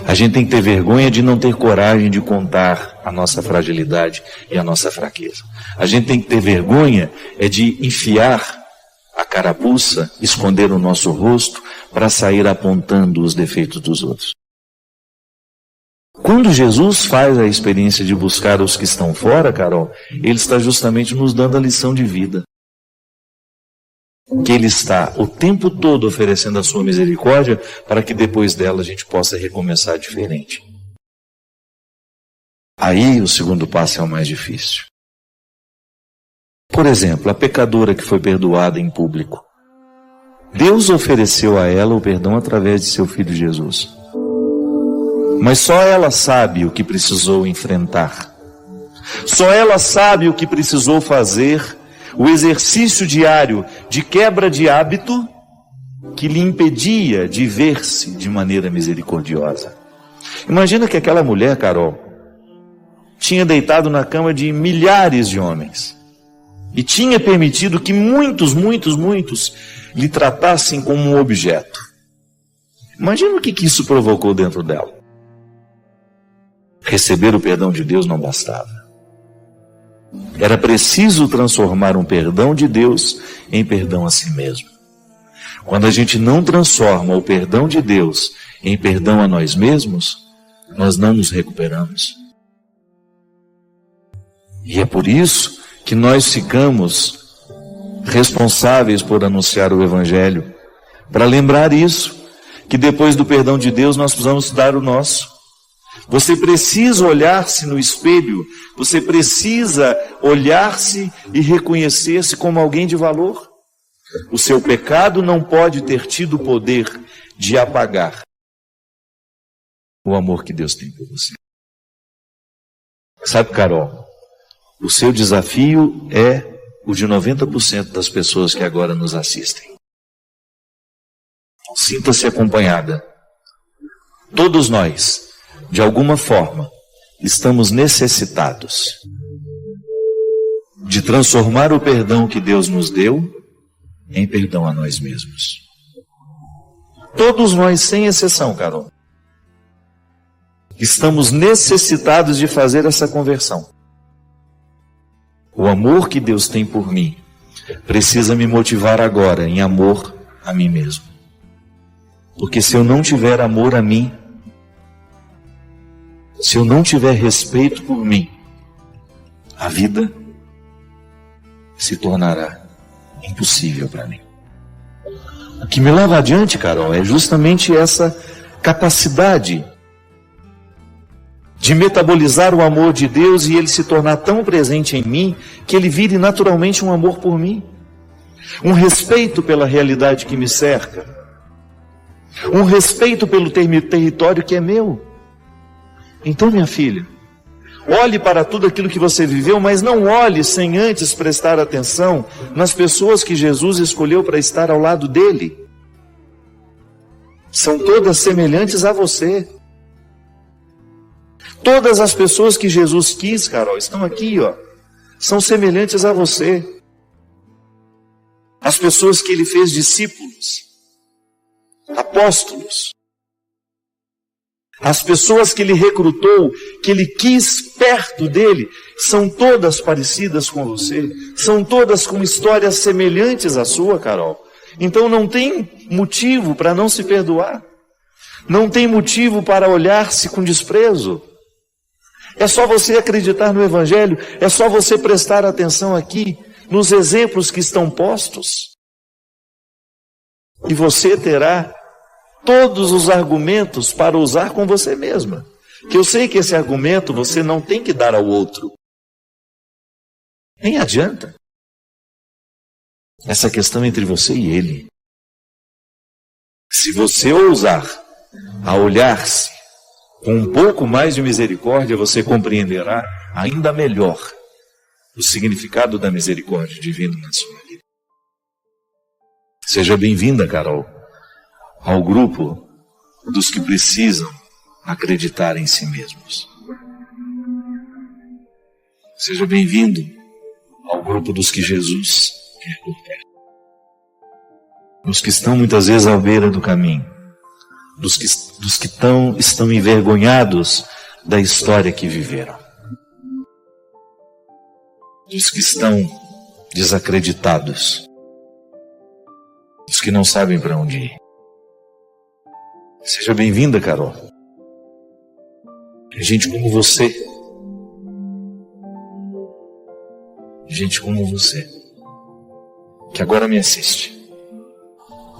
A gente tem que ter vergonha de não ter coragem de contar a nossa fragilidade e a nossa fraqueza. A gente tem que ter vergonha de enfiar a carapuça, esconder o nosso rosto para sair apontando os defeitos dos outros. Quando Jesus faz a experiência de buscar os que estão fora, Carol, ele está justamente nos dando a lição de vida. Que ele está o tempo todo oferecendo a sua misericórdia para que depois dela a gente possa recomeçar diferente. Aí o segundo passo é o mais difícil. Por exemplo, a pecadora que foi perdoada em público. Deus ofereceu a ela o perdão através de seu Filho Jesus. Mas só ela sabe o que precisou enfrentar. Só ela sabe o que precisou fazer, o exercício diário de quebra de hábito que lhe impedia de ver-se de maneira misericordiosa. Imagina que aquela mulher, Carol, tinha deitado na cama de milhares de homens e tinha permitido que muitos lhe tratassem como um objeto. Imagina o que isso provocou dentro dela. Receber o perdão de Deus não bastava. Era preciso transformar um perdão de Deus em perdão a si mesmo. Quando a gente não transforma o perdão de Deus em perdão a nós mesmos, nós não nos recuperamos. E é por isso que nós ficamos responsáveis por anunciar o Evangelho, para lembrar isso, que depois do perdão de Deus nós precisamos dar o nosso. Você precisa olhar-se no espelho, você precisa olhar-se e reconhecer-se como alguém de valor. O seu pecado não pode ter tido o poder de apagar o amor que Deus tem por você. Sabe, Carol, o seu desafio é o de 90% das pessoas que agora nos assistem. Sinta-se acompanhada. Todos nós, de alguma forma, estamos necessitados de transformar o perdão que Deus nos deu em perdão a nós mesmos. Todos nós, sem exceção, Carol, estamos necessitados de fazer essa conversão. O amor que Deus tem por mim precisa me motivar agora em amor a mim mesmo. Porque se eu não tiver amor a mim, se eu não tiver respeito por mim, a vida se tornará impossível para mim. O que me leva adiante, Carol, é justamente essa capacidade de metabolizar o amor de Deus e ele se tornar tão presente em mim que ele vire naturalmente um amor por mim, um respeito pela realidade que me cerca, um respeito pelo território que é meu. Então, minha filha, olhe para tudo aquilo que você viveu, mas não olhe sem antes prestar atenção nas pessoas que Jesus escolheu para estar ao lado dele. São todas semelhantes a você. Todas as pessoas que Jesus quis, Carol, estão aqui, ó. São semelhantes a você. As pessoas que ele fez discípulos, apóstolos. As pessoas que ele recrutou, que ele quis perto dele, são todas parecidas com você, são todas com histórias semelhantes à sua, Carol. Então não tem motivo para não se perdoar, não tem motivo para olhar-se com desprezo. É só você acreditar no Evangelho, é só você prestar atenção aqui, nos exemplos que estão postos, e você terá todos os argumentos para usar com você mesma. Que eu sei que esse argumento você não tem que dar ao outro. Nem adianta. Essa questão entre você e ele. Se você ousar a olhar-se com um pouco mais de misericórdia, você compreenderá ainda melhor o significado da misericórdia divina na sua vida. Seja bem-vinda, Carol, ao grupo dos que precisam acreditar em si mesmos. Seja bem-vindo ao grupo dos que Jesus quer por perto. Os que estão muitas vezes à beira do caminho, dos que estão envergonhados da história que viveram, dos que estão desacreditados, dos que não sabem para onde ir. Seja bem-vinda, Carol. Gente como você. Gente como você, que agora me assiste,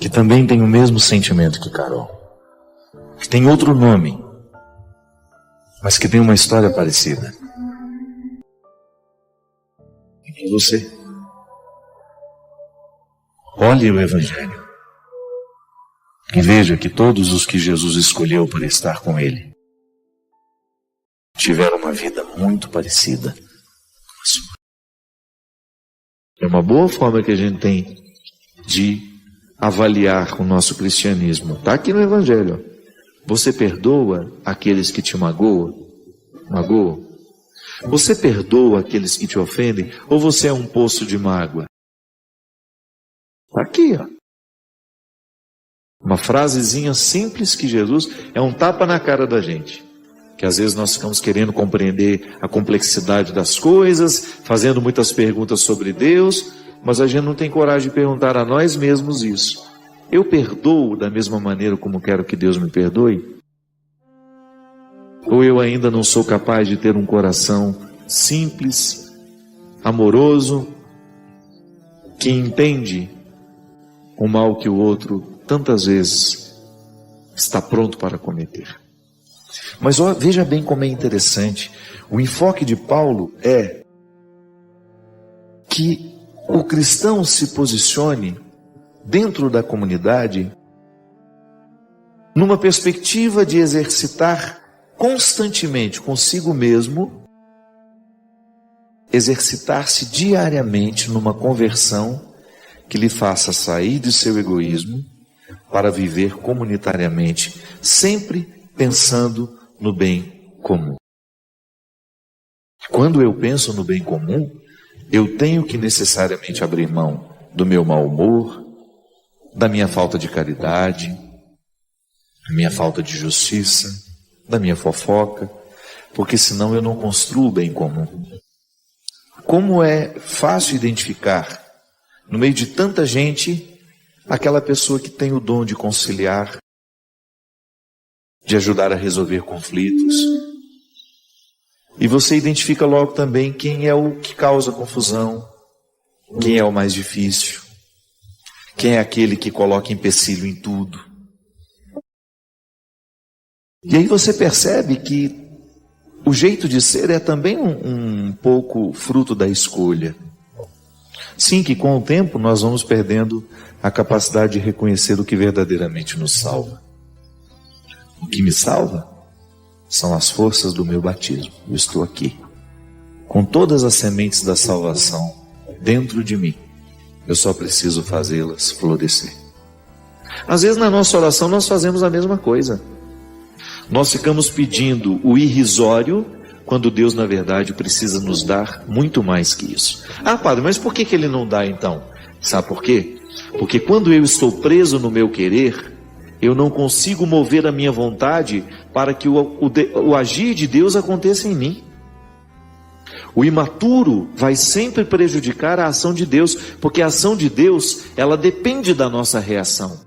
que também tem o mesmo sentimento que Carol, que tem outro nome, mas que tem uma história parecida. E você, olhe o Evangelho e veja que todos os que Jesus escolheu para estar com Ele tiveram uma vida muito parecida com a sua. É uma boa forma que a gente tem de avaliar o nosso cristianismo. Está aqui no Evangelho. Você perdoa aqueles que te magoam? Você perdoa aqueles que te ofendem? Ou você é um poço de mágoa? Está aqui, ó. Uma frasezinha simples que Jesus é um tapa na cara da gente. Que às vezes nós ficamos querendo compreender a complexidade das coisas, fazendo muitas perguntas sobre Deus, mas a gente não tem coragem de perguntar a nós mesmos isso. Eu perdoo da mesma maneira como quero que Deus me perdoe? Ou eu ainda não sou capaz de ter um coração simples, amoroso, que entende o mal que o outro tantas vezes está pronto para cometer? Mas veja bem como é interessante. O enfoque de Paulo é que o cristão se posicione dentro da comunidade numa perspectiva de exercitar constantemente consigo mesmo, exercitar-se diariamente numa conversão que lhe faça sair de seu egoísmo para viver comunitariamente, sempre pensando no bem comum. Quando eu penso no bem comum, eu tenho que necessariamente abrir mão do meu mau humor, da minha falta de caridade, da minha falta de justiça, da minha fofoca, porque senão eu não construo o bem comum. Como é fácil identificar, no meio de tanta gente, aquela pessoa que tem o dom de conciliar, de ajudar a resolver conflitos. E você identifica logo também quem é o que causa confusão, quem é o mais difícil, quem é aquele que coloca empecilho em tudo. E aí você percebe que o jeito de ser é também um pouco fruto da escolha. Sim, que com o tempo nós vamos perdendo a capacidade de reconhecer o que verdadeiramente nos salva. O que me salva são as forças do meu batismo. Eu estou aqui, com todas as sementes da salvação dentro de mim. Eu só preciso fazê-las florescer. Às vezes na nossa oração nós fazemos a mesma coisa. Nós ficamos pedindo o irrisório, quando Deus na verdade precisa nos dar muito mais que isso. Ah, padre, mas por que Ele não dá então? Sabe por quê? Porque quando eu estou preso no meu querer, Eu não consigo mover a minha vontade para que o agir de Deus aconteça em mim. O imaturo vai sempre prejudicar a ação de Deus, porque a ação de Deus, ela depende da nossa reação.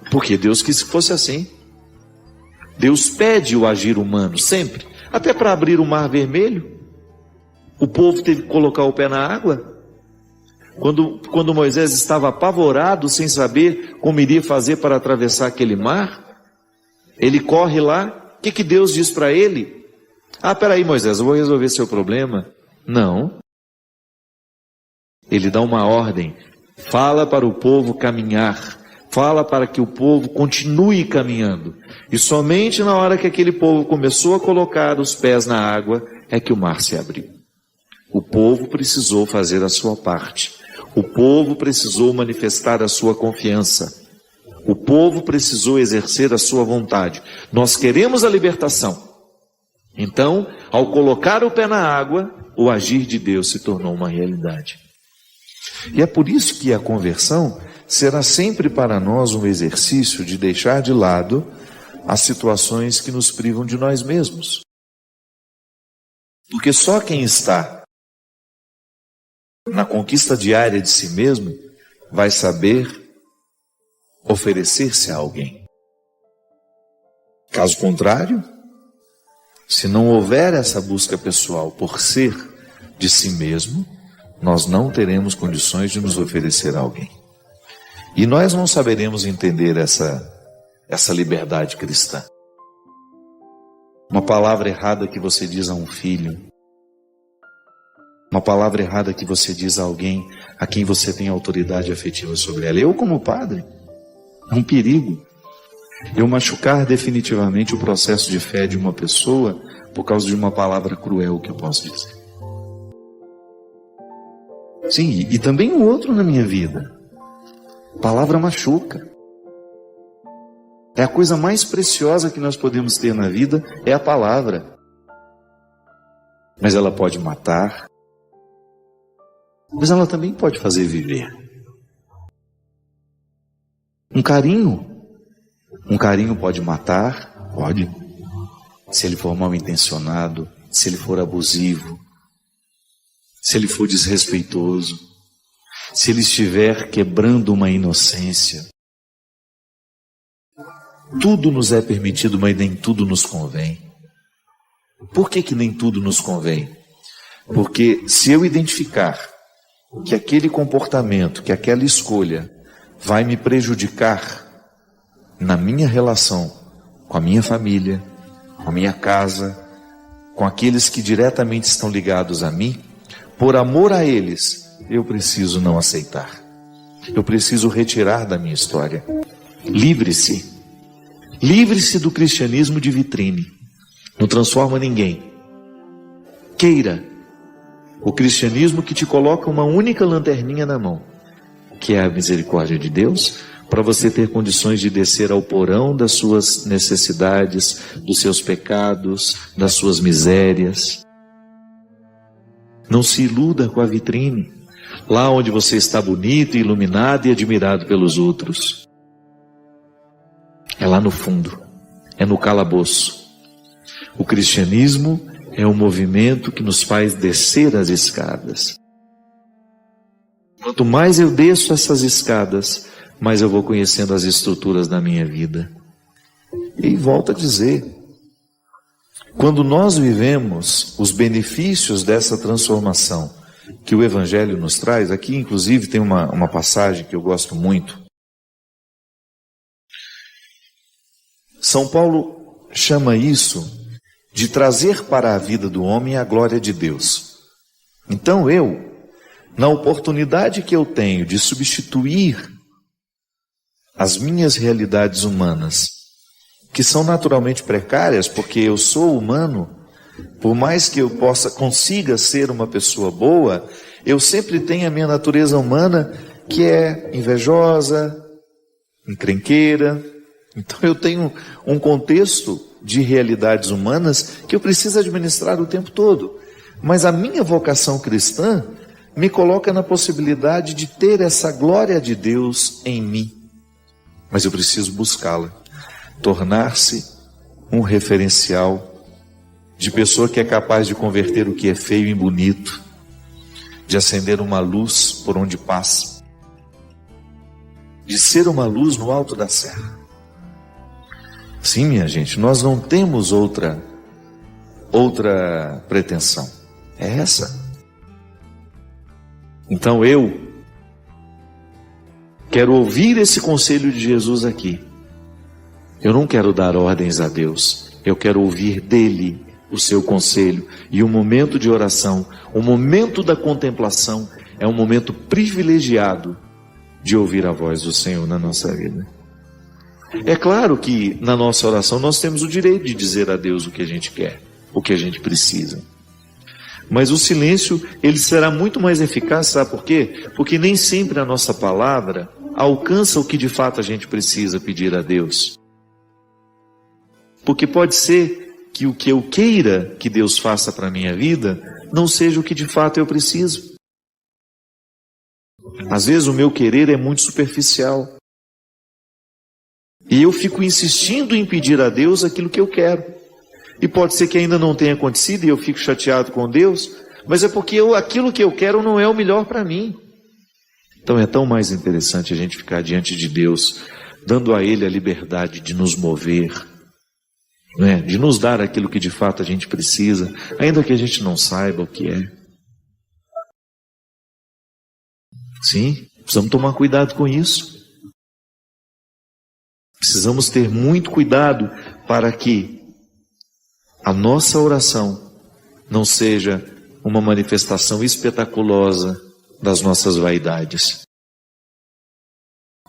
Porque Deus quis que fosse assim. Deus pede o agir humano, sempre. Até para abrir o mar vermelho, o povo teve que colocar o pé na água. Quando Moisés estava apavorado, sem saber como iria fazer para atravessar aquele mar, ele corre lá, o que Deus diz para ele? Peraí, Moisés, eu vou resolver seu problema. Não. Ele dá uma ordem, fala para o povo caminhar, fala para que o povo continue caminhando. E somente na hora que aquele povo começou a colocar os pés na água, é que o mar se abriu. O povo precisou fazer a sua parte. O povo precisou manifestar a sua confiança. O povo precisou exercer a sua vontade. Nós queremos a libertação. Então, ao colocar o pé na água, o agir de Deus se tornou uma realidade. E é por isso que a conversão será sempre para nós um exercício de deixar de lado as situações que nos privam de nós mesmos. Porque só quem está na conquista diária de si mesmo vai saber oferecer-se a alguém. Caso contrário, se não houver essa busca pessoal por ser de si mesmo, nós não teremos condições de nos oferecer a alguém. E nós não saberemos entender essa liberdade cristã. Uma palavra errada que você diz a um filho, uma palavra errada que você diz a alguém a quem você tem autoridade afetiva sobre ela. Eu, como padre, é um perigo. Eu machucar definitivamente o processo de fé de uma pessoa por causa de uma palavra cruel que eu posso dizer. Sim, e também o outro na minha vida. Palavra machuca. É a coisa mais preciosa que nós podemos ter na vida, é a palavra. Mas ela pode matar, mas ela também pode fazer viver. Um carinho pode matar, pode, se ele for mal intencionado, se ele for abusivo, se ele for desrespeitoso, se ele estiver quebrando uma inocência. Tudo nos é permitido, mas nem tudo nos convém. Por que nem tudo nos convém? Porque se eu identificar que aquele comportamento, que aquela escolha vai me prejudicar na minha relação com a minha família, com a minha casa, com aqueles que diretamente estão ligados a mim, por amor a eles, eu preciso não aceitar. Eu preciso retirar da minha história. Livre-se. Livre-se do cristianismo de vitrine. Não transforma ninguém. Queira o cristianismo que te coloca uma única lanterninha na mão, que é a misericórdia de Deus, para você ter condições de descer ao porão das suas necessidades, dos seus pecados, das suas misérias. Não se iluda com a vitrine, lá onde você está bonito, iluminado e admirado pelos outros. É lá no fundo, é no calabouço. O cristianismo é um movimento que nos faz descer as escadas. Quanto mais eu desço essas escadas, mais eu vou conhecendo as estruturas da minha vida. E volto a dizer, quando nós vivemos os benefícios dessa transformação que o Evangelho nos traz, aqui inclusive tem uma passagem que eu gosto muito. São Paulo chama isso de trazer para a vida do homem a glória de Deus. Então eu, na oportunidade que eu tenho de substituir as minhas realidades humanas, que são naturalmente precárias, porque eu sou humano, por mais que eu consiga ser uma pessoa boa, eu sempre tenho a minha natureza humana que é invejosa, encrenqueira. Então eu tenho um contexto de realidades humanas que eu preciso administrar o tempo todo. Mas a minha vocação cristã me coloca na possibilidade de ter essa glória de Deus em mim. mas eu preciso buscá-la, tornar-se um referencial de pessoa que é capaz de converter o que é feio em bonito, de acender uma luz por onde passa, de ser uma luz no alto da serra. Sim, minha gente, nós não temos outra pretensão, é essa. Então eu quero ouvir esse conselho de Jesus aqui. Eu não quero dar ordens a Deus, eu quero ouvir dele o seu conselho. E o momento de oração, o momento da contemplação, é um momento privilegiado de ouvir a voz do Senhor na nossa vida. É claro que na nossa oração nós temos o direito de dizer a Deus o que a gente quer, o que a gente precisa. Mas o silêncio, ele será muito mais eficaz, sabe por quê? Porque nem sempre a nossa palavra alcança o que de fato a gente precisa pedir a Deus. Porque pode ser que o que eu queira que Deus faça para a minha vida não seja o que de fato eu preciso. Às vezes o meu querer é muito superficial. E eu fico insistindo em pedir a Deus aquilo que eu quero. E pode ser que ainda não tenha acontecido e eu fico chateado com Deus, mas é porque aquilo que eu quero não é o melhor para mim. Então é tão mais interessante a gente ficar diante de Deus, dando a Ele a liberdade de nos mover, né? De nos dar aquilo que de fato a gente precisa, ainda que a gente não saiba o que é. Sim, precisamos tomar cuidado com isso. Precisamos ter muito cuidado para que a nossa oração não seja uma manifestação espetaculosa das nossas vaidades.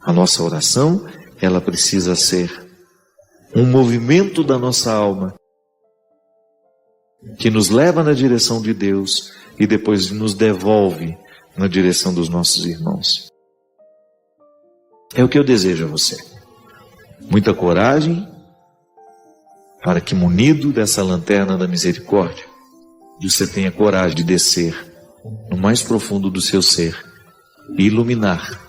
A nossa oração, ela precisa ser um movimento da nossa alma que nos leva na direção de Deus e depois nos devolve na direção dos nossos irmãos. É o que eu desejo a você. Muita coragem para que, munido dessa lanterna da misericórdia, você tenha coragem de descer no mais profundo do seu ser e iluminar,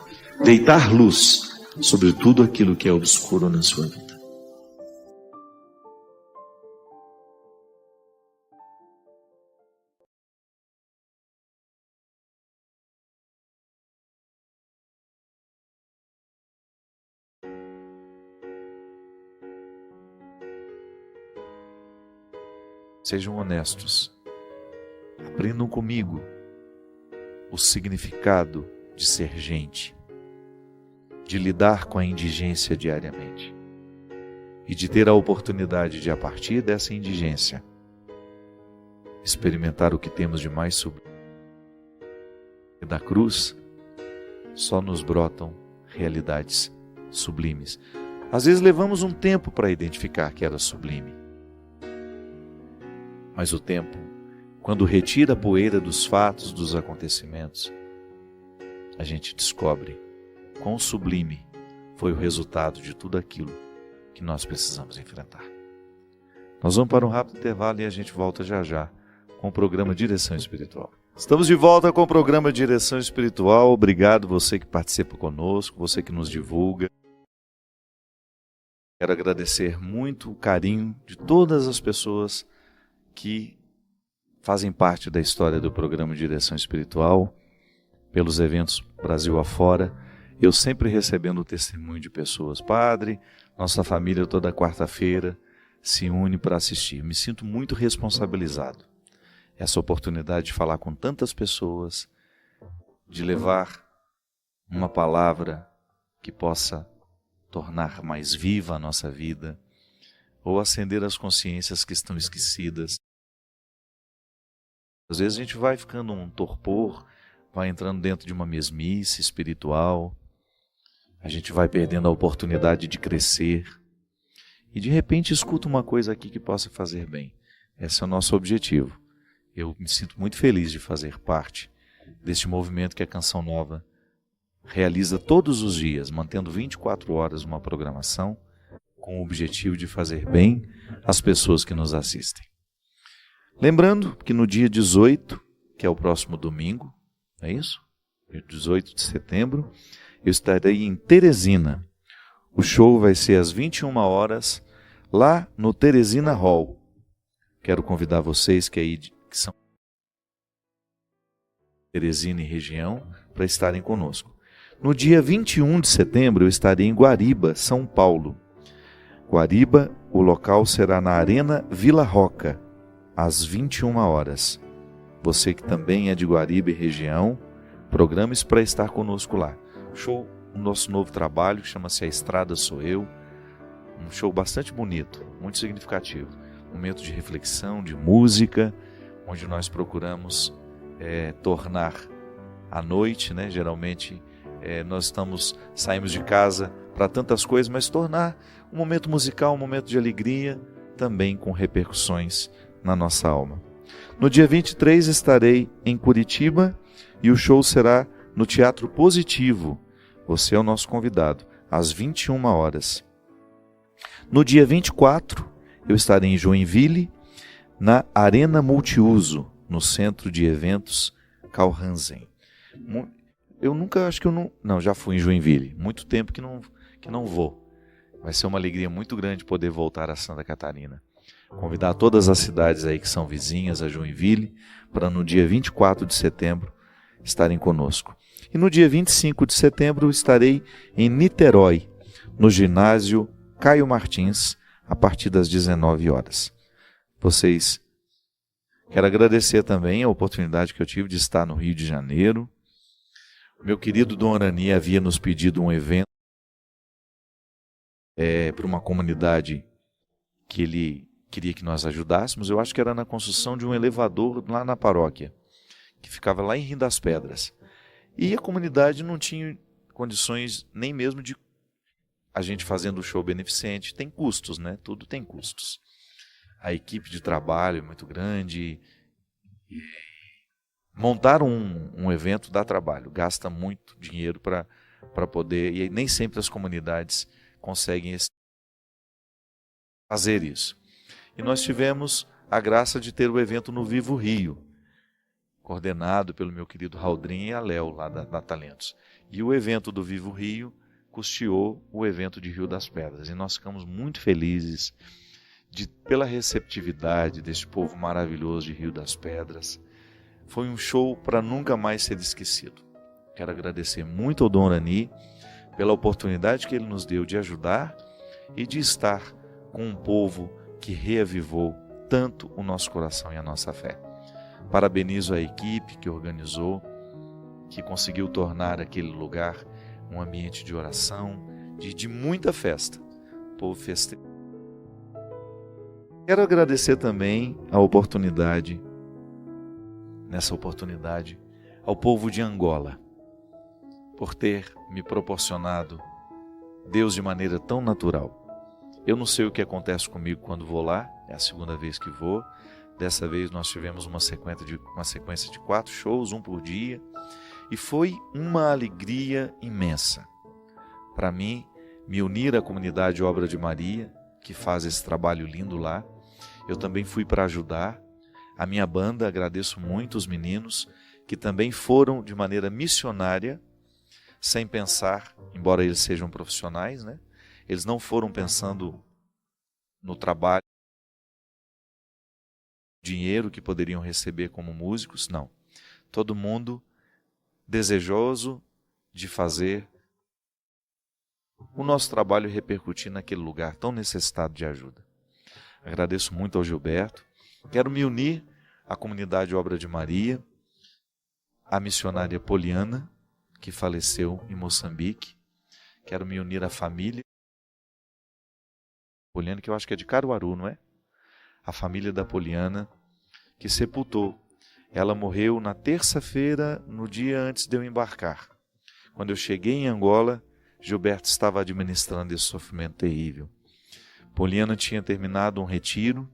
deitar luz sobre tudo aquilo que é obscuro na sua vida. Sejam honestos. Aprendam comigo o significado de ser gente, de lidar com a indigência diariamente e de ter a oportunidade de, a partir dessa indigência, experimentar o que temos de mais sublime. Da cruz só nos brotam realidades sublimes. Às vezes levamos um tempo para identificar que era sublime. Mas o tempo, quando retira a poeira dos fatos, dos acontecimentos, a gente descobre quão sublime foi o resultado de tudo aquilo que nós precisamos enfrentar. Nós vamos para um rápido intervalo e a gente volta já já com o programa Direção Espiritual. Estamos de volta com o programa Direção Espiritual. Obrigado você que participa conosco, você que nos divulga. Quero agradecer muito o carinho de todas as pessoas que fazem parte da história do programa Direção Espiritual, pelos eventos Brasil afora, eu sempre recebendo o testemunho de pessoas. Padre, nossa família toda quarta-feira se une para assistir. Me sinto muito responsabilizado. Essa oportunidade de falar com tantas pessoas, de levar uma palavra que possa tornar mais viva a nossa vida, ou acender as consciências que estão esquecidas. Às vezes a gente vai ficando um torpor, vai entrando dentro de uma mesmice espiritual, a gente vai perdendo a oportunidade de crescer e de repente escuta uma coisa aqui que possa fazer bem. Esse é o nosso objetivo. Eu me sinto muito feliz de fazer parte deste movimento que a Canção Nova realiza todos os dias, mantendo 24 horas uma programação com o objetivo de fazer bem às pessoas que nos assistem. Lembrando que no dia 18, que é o próximo domingo, é isso? Dia 18 de setembro, eu estarei em Teresina, O show vai ser às 21 horas, lá no Teresina Hall. Quero convidar vocês que são Teresina e região para estarem conosco. No dia 21 de setembro eu estarei em Guariba, São Paulo. Guariba, o local será na Arena Vila Roca, às 21 horas. Você que também é de Guariba e região, programe-se para estar conosco lá. Show, o nosso novo trabalho, que chama-se A Estrada Sou Eu. Um show bastante bonito, muito significativo. Momento de reflexão, de música, onde nós procuramos tornar a noite, né? Geralmente nós saímos de casa para tantas coisas, mas tornar um momento musical, um momento de alegria, também com repercussões na nossa alma. No dia 23 estarei em Curitiba e o show será no Teatro Positivo. Você é o nosso convidado, às 21 horas. No dia 24, eu estarei em Joinville, na Arena Multiuso, no Centro de Eventos Carl-Hansen. Já fui em Joinville, muito tempo que não vou. Vai ser uma alegria muito grande poder voltar a Santa Catarina. Convidar todas as cidades aí que são vizinhas a Joinville, para no dia 24 de setembro estarem conosco. E no dia 25 de setembro estarei em Niterói, no ginásio Caio Martins, a partir das 19 horas. Quero agradecer também a oportunidade que eu tive de estar no Rio de Janeiro. Meu querido Dom Arani havia nos pedido um evento para uma comunidade que ele queria que nós ajudássemos. Eu acho que era na construção de um elevador lá na paróquia, que ficava lá em Rio das Pedras. E a comunidade não tinha condições nem mesmo de a gente fazendo o show beneficente. Tem custos, né? Tudo tem custos. A equipe de trabalho é muito grande. E montar um evento dá trabalho, gasta muito dinheiro para poder, e nem sempre as comunidades conseguem fazer isso. E nós tivemos a graça de ter o evento no Vivo Rio, coordenado pelo meu querido Raudrin e a Léo, lá da Talentos. E o evento do Vivo Rio custeou o evento de Rio das Pedras. E nós ficamos muito felizes pela receptividade deste povo maravilhoso de Rio das Pedras. Foi um show para nunca mais ser esquecido. Quero agradecer muito ao Dom Arani pela oportunidade que ele nos deu de ajudar e de estar com um povo que reavivou tanto o nosso coração e a nossa fé. Parabenizo a equipe que organizou, que conseguiu tornar aquele lugar um ambiente de oração, de muita festa. O povo festeiro. Quero agradecer também nessa oportunidade, ao povo de Angola, por ter me proporcionado Deus de maneira tão natural. Eu não sei o que acontece comigo quando vou lá, é a segunda vez que vou. Dessa vez nós tivemos uma sequência de 4 shows, um por dia, e foi uma alegria imensa para mim me unir à comunidade Obra de Maria, que faz esse trabalho lindo lá. Eu também fui para ajudar a minha banda. Agradeço muito os meninos que também foram de maneira missionária, sem pensar, embora eles sejam profissionais, né? Eles não foram pensando no trabalho, dinheiro que poderiam receber como músicos, não. Todo mundo desejoso de fazer o nosso trabalho repercutir naquele lugar tão necessitado de ajuda. Agradeço muito ao Gilberto. Quero me unir à comunidade Obra de Maria, à missionária Poliana, que faleceu em Moçambique. Quero me unir à família Poliana, que eu acho que é de Caruaru, não é? A família da Poliana, que sepultou. Ela morreu na terça-feira, no dia antes de eu embarcar. Quando eu cheguei em Angola, Gilberto estava administrando esse sofrimento terrível. Poliana tinha terminado um retiro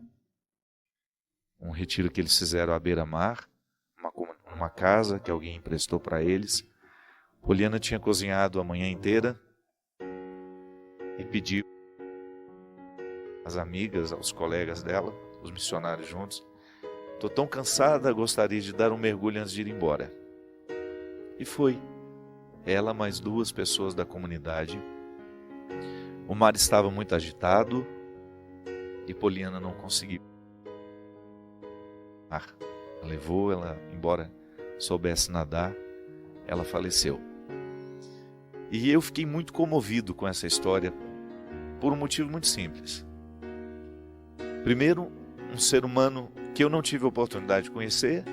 que eles fizeram à beira-mar, uma casa que alguém emprestou para eles. Poliana tinha cozinhado a manhã inteira e pediu às amigas, aos colegas dela, os missionários juntos: estou tão cansada, gostaria de dar um mergulho antes de ir embora. E foi. Ela mais 2 pessoas da comunidade O mar estava muito agitado e Poliana não conseguiu. Levou ela, embora soubesse nadar, ela faleceu. E eu fiquei muito comovido com essa história por um motivo muito simples. Primeiro, um ser humano que eu não tive a oportunidade de conhecer,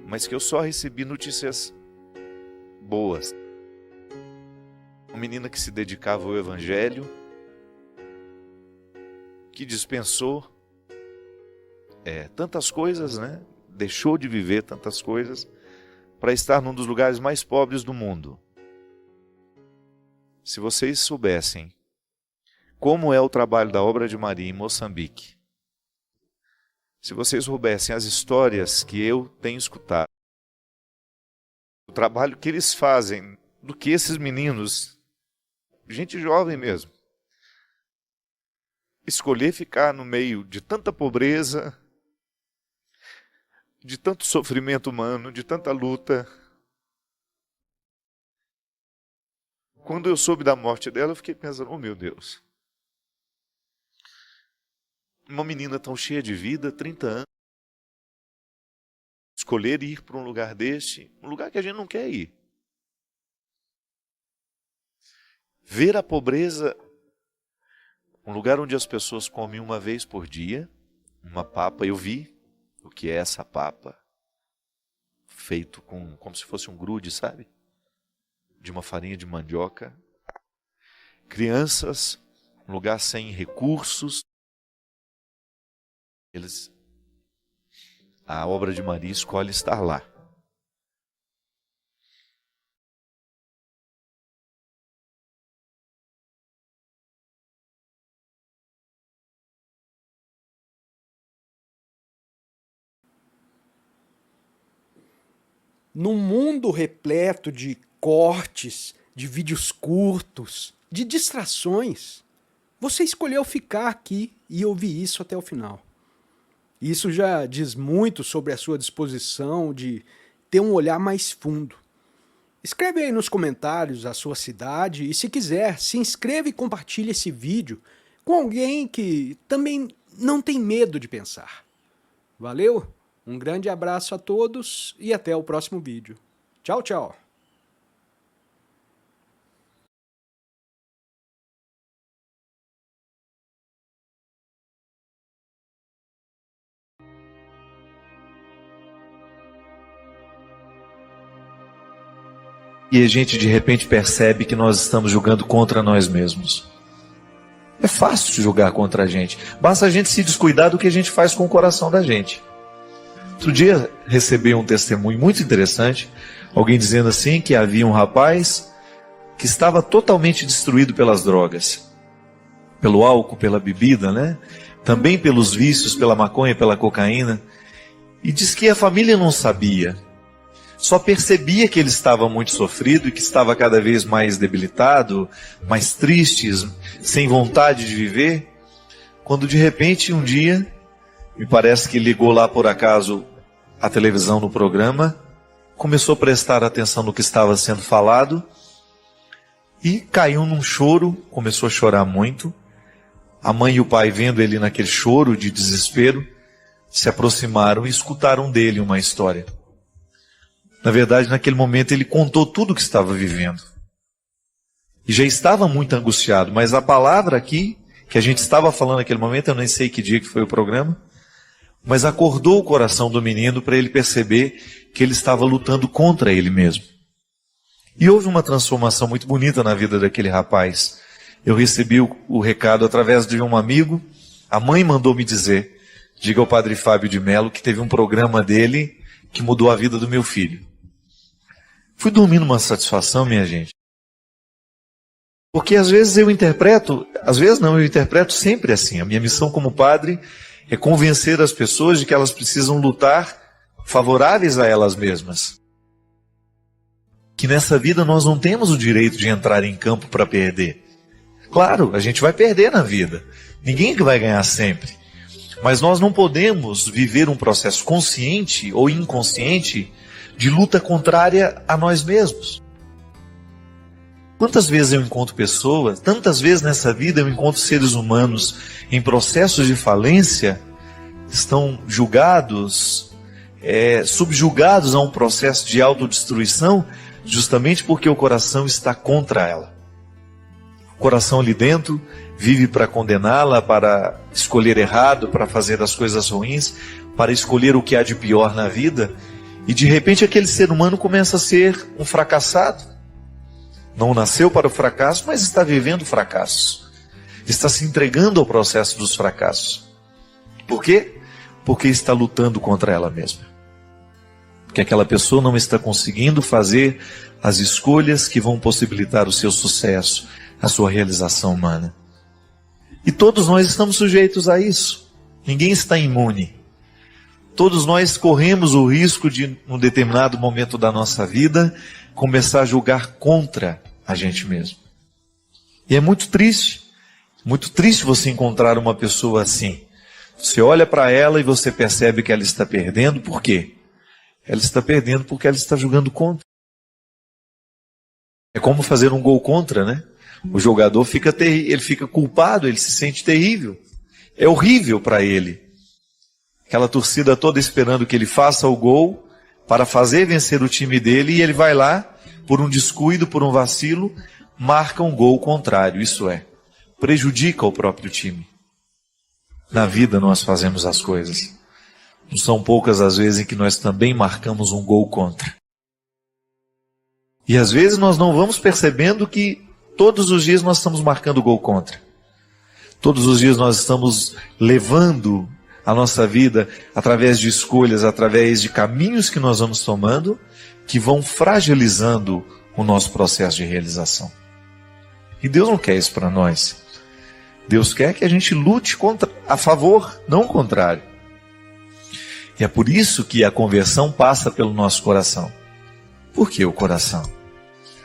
mas que eu só recebi notícias boas. Uma menina que se dedicava ao Evangelho, que dispensou tantas coisas, né? Deixou de viver tantas coisas para estar num dos lugares mais pobres do mundo. Se vocês soubessem como é o trabalho da Obra de Maria em Moçambique, se vocês soubessem as histórias que eu tenho escutado, o trabalho que eles fazem, do que esses meninos, gente jovem mesmo, escolher ficar no meio de tanta pobreza, de tanto sofrimento humano, de tanta luta. Quando eu soube da morte dela, eu fiquei pensando, oh meu Deus, uma menina tão cheia de vida, 30 anos, escolher ir para um lugar deste, um lugar que a gente não quer ir. Ver a pobreza, um lugar onde as pessoas comem uma vez por dia, uma papa, eu vi o que é essa papa, feito como se fosse um grude, sabe? De uma farinha de mandioca. Crianças, um lugar sem recursos. A Obra de Maria escolhe estar lá. Num mundo repleto de cortes, de vídeos curtos, de distrações, você escolheu ficar aqui e ouvir isso até o final. Isso já diz muito sobre a sua disposição de ter um olhar mais fundo. Escreve aí nos comentários a sua cidade e, se quiser, se inscreva e compartilhe esse vídeo com alguém que também não tem medo de pensar. Valeu? Um grande abraço a todos e até o próximo vídeo. Tchau, tchau! E a gente de repente percebe que nós estamos julgando contra nós mesmos. É fácil julgar contra a gente. Basta a gente se descuidar do que a gente faz com o coração da gente. Outro dia recebi um testemunho muito interessante, alguém dizendo assim que havia um rapaz que estava totalmente destruído pelas drogas, pelo álcool, pela bebida, né? Também pelos vícios, pela maconha, pela cocaína, e diz que a família não sabia, só percebia que ele estava muito sofrido e que estava cada vez mais debilitado, mais triste, sem vontade de viver, quando de repente um dia, me parece que ligou lá por acaso a televisão no programa, começou a prestar atenção no que estava sendo falado e caiu num choro, começou a chorar muito. A mãe e o pai, vendo ele naquele choro de desespero, se aproximaram e escutaram dele uma história. Na verdade, naquele momento ele contou tudo o que estava vivendo. E já estava muito angustiado, mas a palavra aqui, que a gente estava falando naquele momento, eu nem sei que dia que foi o programa, mas acordou o coração do menino para ele perceber que ele estava lutando contra ele mesmo. E houve uma transformação muito bonita na vida daquele rapaz. Eu recebi o recado através de um amigo, a mãe mandou me dizer, diga ao padre Fábio de Mello que teve um programa dele que mudou a vida do meu filho. Fui dormir numa satisfação, minha gente. Porque às vezes eu interpreto sempre assim. A minha missão como padre é convencer as pessoas de que elas precisam lutar favoráveis a elas mesmas. Que nessa vida nós não temos o direito de entrar em campo para perder. Claro, a gente vai perder na vida. Ninguém que vai ganhar sempre. Mas nós não podemos viver um processo consciente ou inconsciente de luta contrária a nós mesmos. Quantas vezes eu encontro pessoas, tantas vezes nessa vida eu encontro seres humanos em processos de falência, estão julgados, subjugados a um processo de autodestruição, justamente porque o coração está contra ela. O coração ali dentro vive para condená-la, para escolher errado, para fazer as coisas ruins, para escolher o que há de pior na vida, e de repente aquele ser humano começa a ser um fracassado. Não nasceu para o fracasso, mas está vivendo o fracasso. Está se entregando ao processo dos fracassos. Por quê? Porque está lutando contra ela mesma. Porque aquela pessoa não está conseguindo fazer as escolhas que vão possibilitar o seu sucesso, a sua realização humana. E todos nós estamos sujeitos a isso. Ninguém está imune. Todos nós corremos o risco de, num determinado momento da nossa vida, começar a julgar contra a gente mesmo. E é muito triste você encontrar uma pessoa assim. Você olha para ela e você percebe que ela está perdendo. Por quê? Ela está perdendo porque ela está jogando contra. É como fazer um gol contra, né? O jogador ele fica culpado, ele se sente terrível. É horrível para ele. Aquela torcida toda esperando que ele faça o gol para fazer vencer o time dele, e ele vai lá, por um descuido, por um vacilo, marca um gol contrário, isso é, prejudica o próprio time. Na vida nós fazemos as coisas. Não são poucas as vezes em que nós também marcamos um gol contra. E às vezes nós não vamos percebendo que todos os dias nós estamos marcando gol contra. Todos os dias nós estamos levando a nossa vida através de escolhas, através de caminhos que nós vamos tomando, que vão fragilizando o nosso processo de realização. E Deus não quer isso para nós. Deus quer que a gente lute a favor, não o contrário. E é por isso que a conversão passa pelo nosso coração. Por que o coração?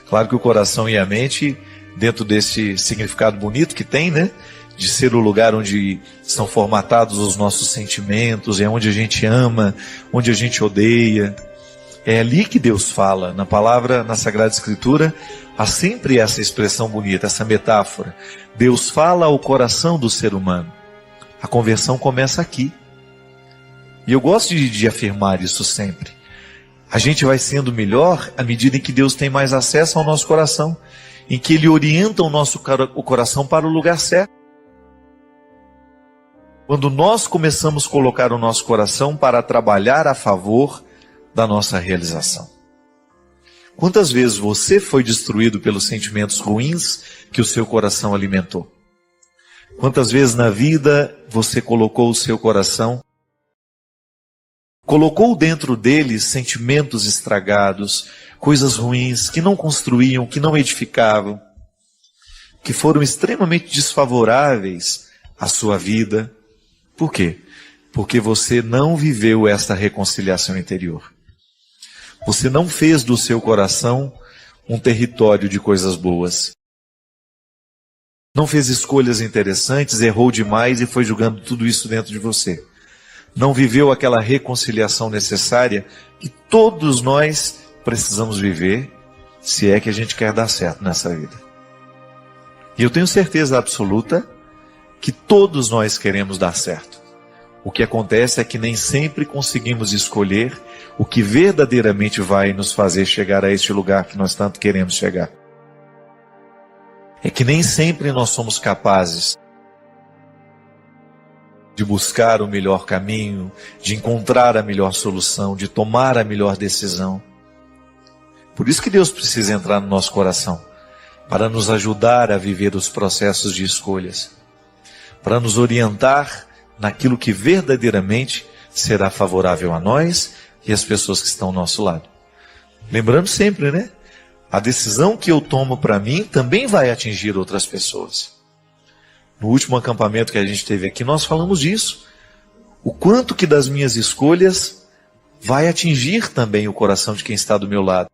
Claro que o coração e a mente, dentro desse significado bonito que tem, né? De ser o lugar onde são formatados os nossos sentimentos, é onde a gente ama, onde a gente odeia. É ali que Deus fala, na palavra, na Sagrada Escritura, há sempre essa expressão bonita, essa metáfora. Deus fala ao coração do ser humano. A conversão começa aqui. E eu gosto de afirmar isso sempre. A gente vai sendo melhor à medida em que Deus tem mais acesso ao nosso coração, em que Ele orienta o coração para o lugar certo. Quando nós começamos a colocar o nosso coração para trabalhar a favor da nossa realização. Quantas vezes você foi destruído pelos sentimentos ruins que o seu coração alimentou? Quantas vezes na vida você colocou o seu coração, colocou dentro dele sentimentos estragados, coisas ruins que não construíam, que não edificavam, que foram extremamente desfavoráveis à sua vida? Por quê? Porque você não viveu esta reconciliação interior. Você não fez do seu coração um território de coisas boas. Não fez escolhas interessantes, errou demais e foi jogando tudo isso dentro de você. Não viveu aquela reconciliação necessária que todos nós precisamos viver, se é que a gente quer dar certo nessa vida. E eu tenho certeza absoluta que todos nós queremos dar certo. O que acontece é que nem sempre conseguimos escolher o que verdadeiramente vai nos fazer chegar a este lugar que nós tanto queremos chegar. É que nem sempre nós somos capazes de buscar o melhor caminho, de encontrar a melhor solução, de tomar a melhor decisão. Por isso que Deus precisa entrar no nosso coração, para nos ajudar a viver os processos de escolhas, para nos orientar naquilo que verdadeiramente será favorável a nós e às pessoas que estão ao nosso lado. Lembrando sempre, né? A decisão que eu tomo para mim também vai atingir outras pessoas. No último acampamento que a gente teve aqui, nós falamos disso. O quanto que das minhas escolhas vai atingir também o coração de quem está do meu lado.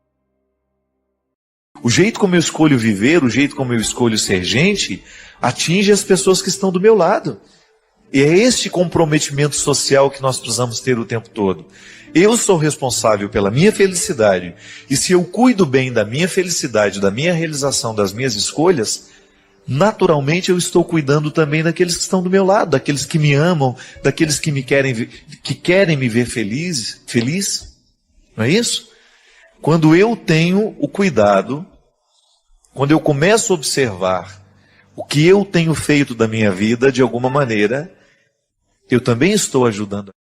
O jeito como eu escolho viver, o jeito como eu escolho ser gente, atinge as pessoas que estão do meu lado. E é esse comprometimento social que nós precisamos ter o tempo todo. Eu sou responsável pela minha felicidade, e se eu cuido bem da minha felicidade, da minha realização, das minhas escolhas, naturalmente eu estou cuidando também daqueles que estão do meu lado, daqueles que me amam, daqueles que querem me ver feliz. Não é isso? Quando eu tenho o cuidado, quando eu começo a observar o que eu tenho feito da minha vida, de alguma maneira, eu também estou ajudando.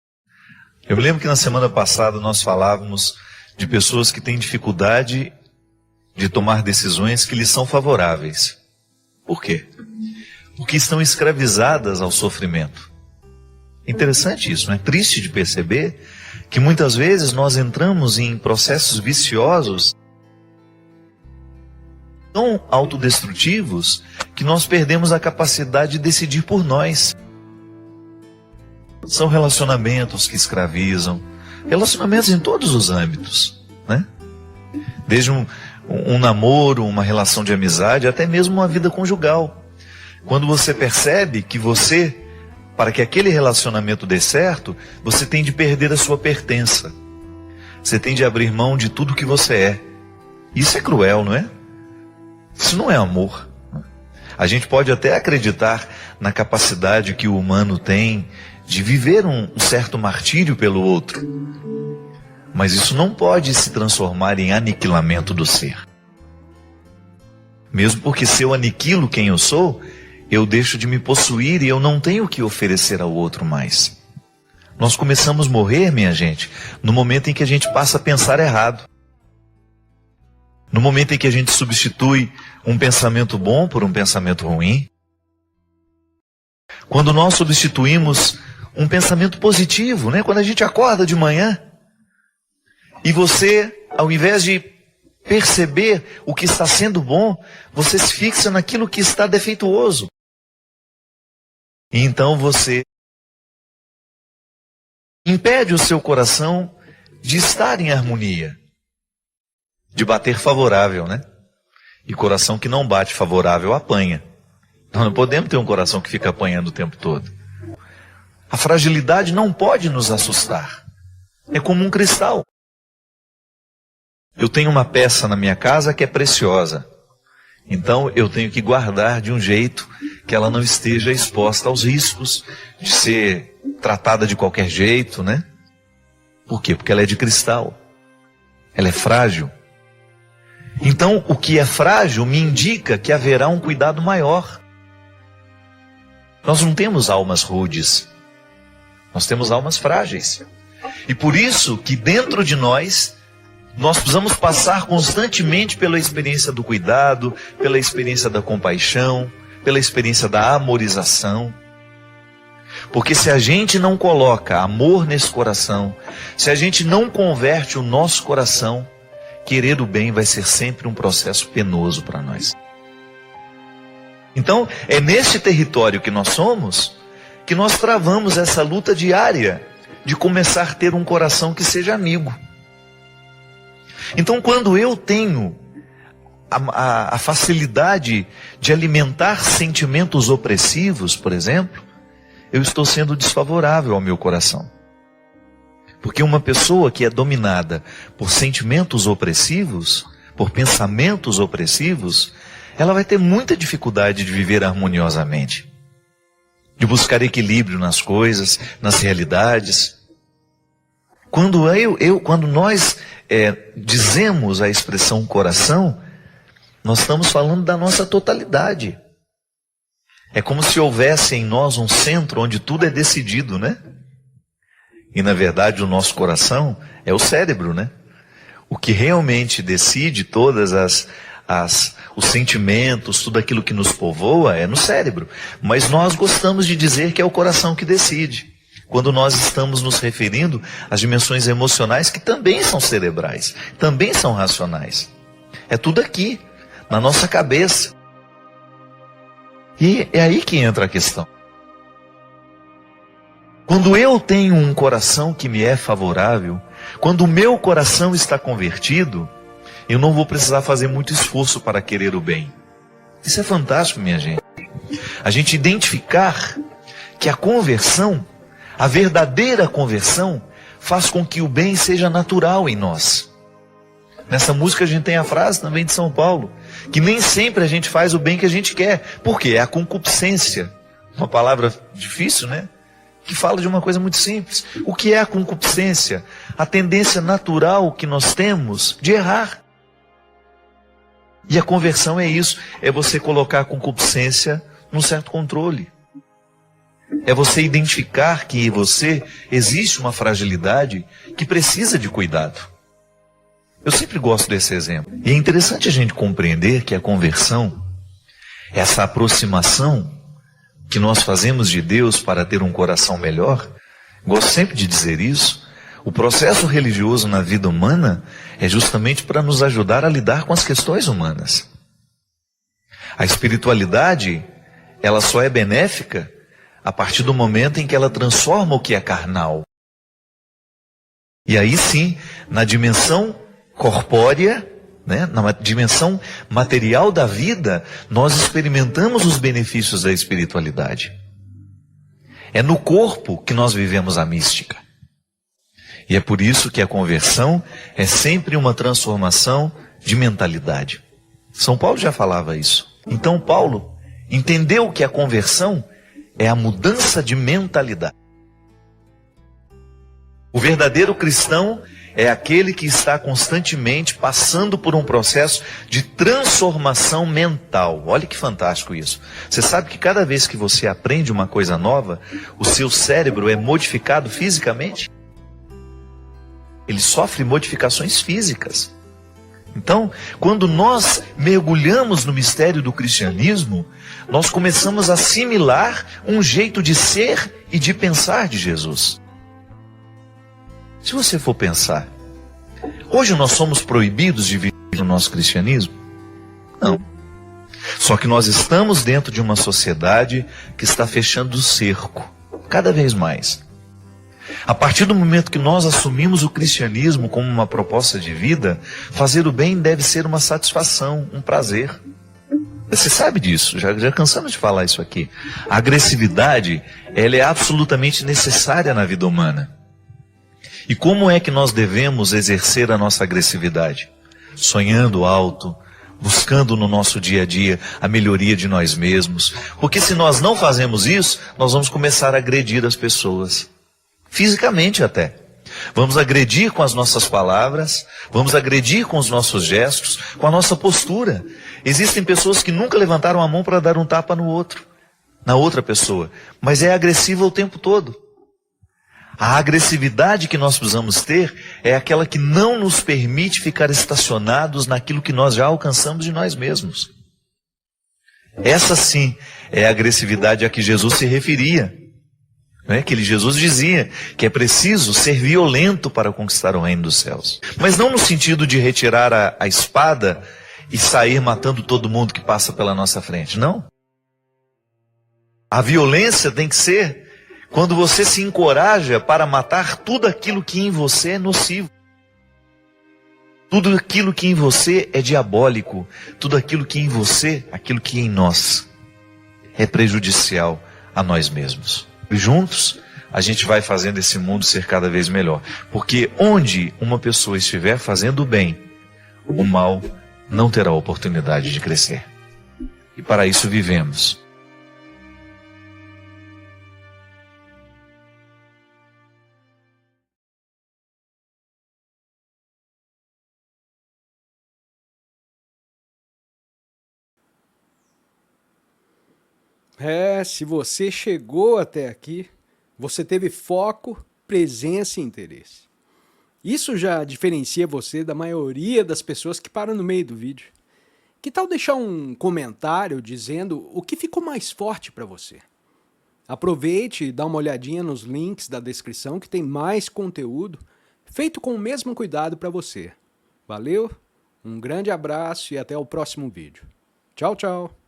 Eu me lembro que na semana passada nós falávamos de pessoas que têm dificuldade de tomar decisões que lhes são favoráveis. Por quê? Porque estão escravizadas ao sofrimento. Interessante isso, não é? Triste de perceber que muitas vezes nós entramos em processos viciosos tão autodestrutivos que nós perdemos a capacidade de decidir por nós. São relacionamentos que escravizam, relacionamentos em todos os âmbitos, né? Desde um namoro, uma relação de amizade, até mesmo uma vida conjugal. Quando você percebe que você, para que aquele relacionamento dê certo, você tem de perder a sua pertença. Você tem de abrir mão de tudo que você é. Isso é cruel, não é? Isso não é amor. A gente pode até acreditar na capacidade que o humano tem de viver um certo martírio pelo outro. Mas isso não pode se transformar em aniquilamento do ser. Mesmo porque se eu aniquilo quem eu sou, eu deixo de me possuir e eu não tenho o que oferecer ao outro mais. Nós começamos a morrer, minha gente, no momento em que a gente passa a pensar errado. No momento em que a gente substitui um pensamento bom por um pensamento ruim. Quando nós substituímos um pensamento positivo, né? Quando a gente acorda de manhã e você, ao invés de perceber o que está sendo bom, você se fixa naquilo que está defeituoso. E então você impede o seu coração de estar em harmonia, de bater favorável, né? E coração que não bate favorável apanha. Nós não podemos ter um coração que fica apanhando o tempo todo. A fragilidade não pode nos assustar. É como um cristal. Eu tenho uma peça na minha casa que é preciosa. Então eu tenho que guardar de um jeito que ela não esteja exposta aos riscos de ser tratada de qualquer jeito, né? Por quê? Porque ela é de cristal. Ela é frágil. Então o que é frágil me indica que haverá um cuidado maior. Nós não temos almas rudes. Nós temos almas frágeis. E por isso que dentro de nós precisamos passar constantemente pela experiência do cuidado, pela experiência da compaixão, pela experiência da amorização. Porque se a gente não coloca amor nesse coração, se a gente não converte o nosso coração, querer o bem vai ser sempre um processo penoso para nós. Então, é nesse território que nós somos, que nós travamos essa luta diária de começar a ter um coração que seja amigo. Então, quando eu tenho a facilidade de alimentar sentimentos opressivos, por exemplo, eu estou sendo desfavorável ao meu coração. Porque uma pessoa que é dominada por sentimentos opressivos, por pensamentos opressivos, ela vai ter muita dificuldade de viver harmoniosamente, de buscar equilíbrio nas coisas, nas realidades. Quando nós dizemos a expressão coração, nós estamos falando da nossa totalidade. É como se houvesse em nós um centro onde tudo é decidido, né? E na verdade o nosso coração é o cérebro, né? O que realmente decide todas os sentimentos, tudo aquilo que nos povoa é no cérebro. Mas nós gostamos de dizer que é o coração que decide, quando nós estamos nos referindo às dimensões emocionais que também são cerebrais, também são racionais. É tudo aqui, na nossa cabeça. E é aí que entra a questão. Quando eu tenho um coração que me é favorável, quando o meu coração está convertido, eu não vou precisar fazer muito esforço para querer o bem. Isso é fantástico, minha gente. A gente identificar que a conversão, a verdadeira conversão, faz com que o bem seja natural em nós. Nessa música a gente tem a frase também de São Paulo, que nem sempre a gente faz o bem que a gente quer. Por quê? É a concupiscência. Uma palavra difícil, né? Que fala de uma coisa muito simples. O que é a concupiscência? A tendência natural que nós temos de errar. E a conversão é isso, é você colocar a concupiscência num certo controle. É você identificar que em você existe uma fragilidade que precisa de cuidado. Eu sempre gosto desse exemplo. E é interessante a gente compreender que a conversão, essa aproximação que nós fazemos de Deus para ter um coração melhor, gosto sempre de dizer isso, o processo religioso na vida humana é justamente para nos ajudar a lidar com as questões humanas. A espiritualidade, ela só é benéfica a partir do momento em que ela transforma o que é carnal. E aí sim, na dimensão corpórea, né, na dimensão material da vida, nós experimentamos os benefícios da espiritualidade. É no corpo que nós vivemos a mística. E é por isso que a conversão é sempre uma transformação de mentalidade. São Paulo já falava isso. Então Paulo entendeu que a conversão é a mudança de mentalidade. O verdadeiro cristão é aquele que está constantemente passando por um processo de transformação mental. Olha que fantástico isso. Você sabe que cada vez que você aprende uma coisa nova, o seu cérebro é modificado fisicamente? Ele sofre modificações físicas. Então, quando nós mergulhamos no mistério do cristianismo, nós começamos a assimilar um jeito de ser e de pensar de Jesus. Se você for pensar, hoje nós somos proibidos de viver o nosso cristianismo? Não. Só que nós estamos dentro de uma sociedade que está fechando o cerco, cada vez mais. A partir do momento que nós assumimos o cristianismo como uma proposta de vida, fazer o bem deve ser uma satisfação, um prazer. Você sabe disso, já cansamos de falar isso aqui. A agressividade, ela é absolutamente necessária na vida humana. E como é que nós devemos exercer a nossa agressividade? Sonhando alto, buscando no nosso dia a dia a melhoria de nós mesmos. Porque se nós não fazemos isso, nós vamos começar a agredir as pessoas. Fisicamente até. Vamos agredir com as nossas palavras, vamos agredir com os nossos gestos, com a nossa postura. Existem pessoas que nunca levantaram a mão para dar um tapa no outro, na outra pessoa, mas é agressiva o tempo todo. A agressividade que nós precisamos ter é aquela que não nos permite ficar estacionados naquilo que nós já alcançamos de nós mesmos. Essa sim é a agressividade a que Jesus se referia. Que Jesus dizia que é preciso ser violento para conquistar o reino dos céus. Mas não no sentido de retirar a espada e sair matando todo mundo que passa pela nossa frente, não. A violência tem que ser quando você se encoraja para matar tudo aquilo que em você é nocivo. Tudo aquilo que em você é diabólico. Tudo aquilo que em você, aquilo que em nós é prejudicial a nós mesmos. E juntos, a gente vai fazendo esse mundo ser cada vez melhor. Porque onde uma pessoa estiver fazendo o bem, o mal não terá oportunidade de crescer. E para isso vivemos. Se você chegou até aqui, você teve foco, presença e interesse. Isso já diferencia você da maioria das pessoas que param no meio do vídeo. Que tal deixar um comentário dizendo o que ficou mais forte para você? Aproveite e dá uma olhadinha nos links da descrição que tem mais conteúdo feito com o mesmo cuidado para você. Valeu, um grande abraço e até o próximo vídeo. Tchau, tchau!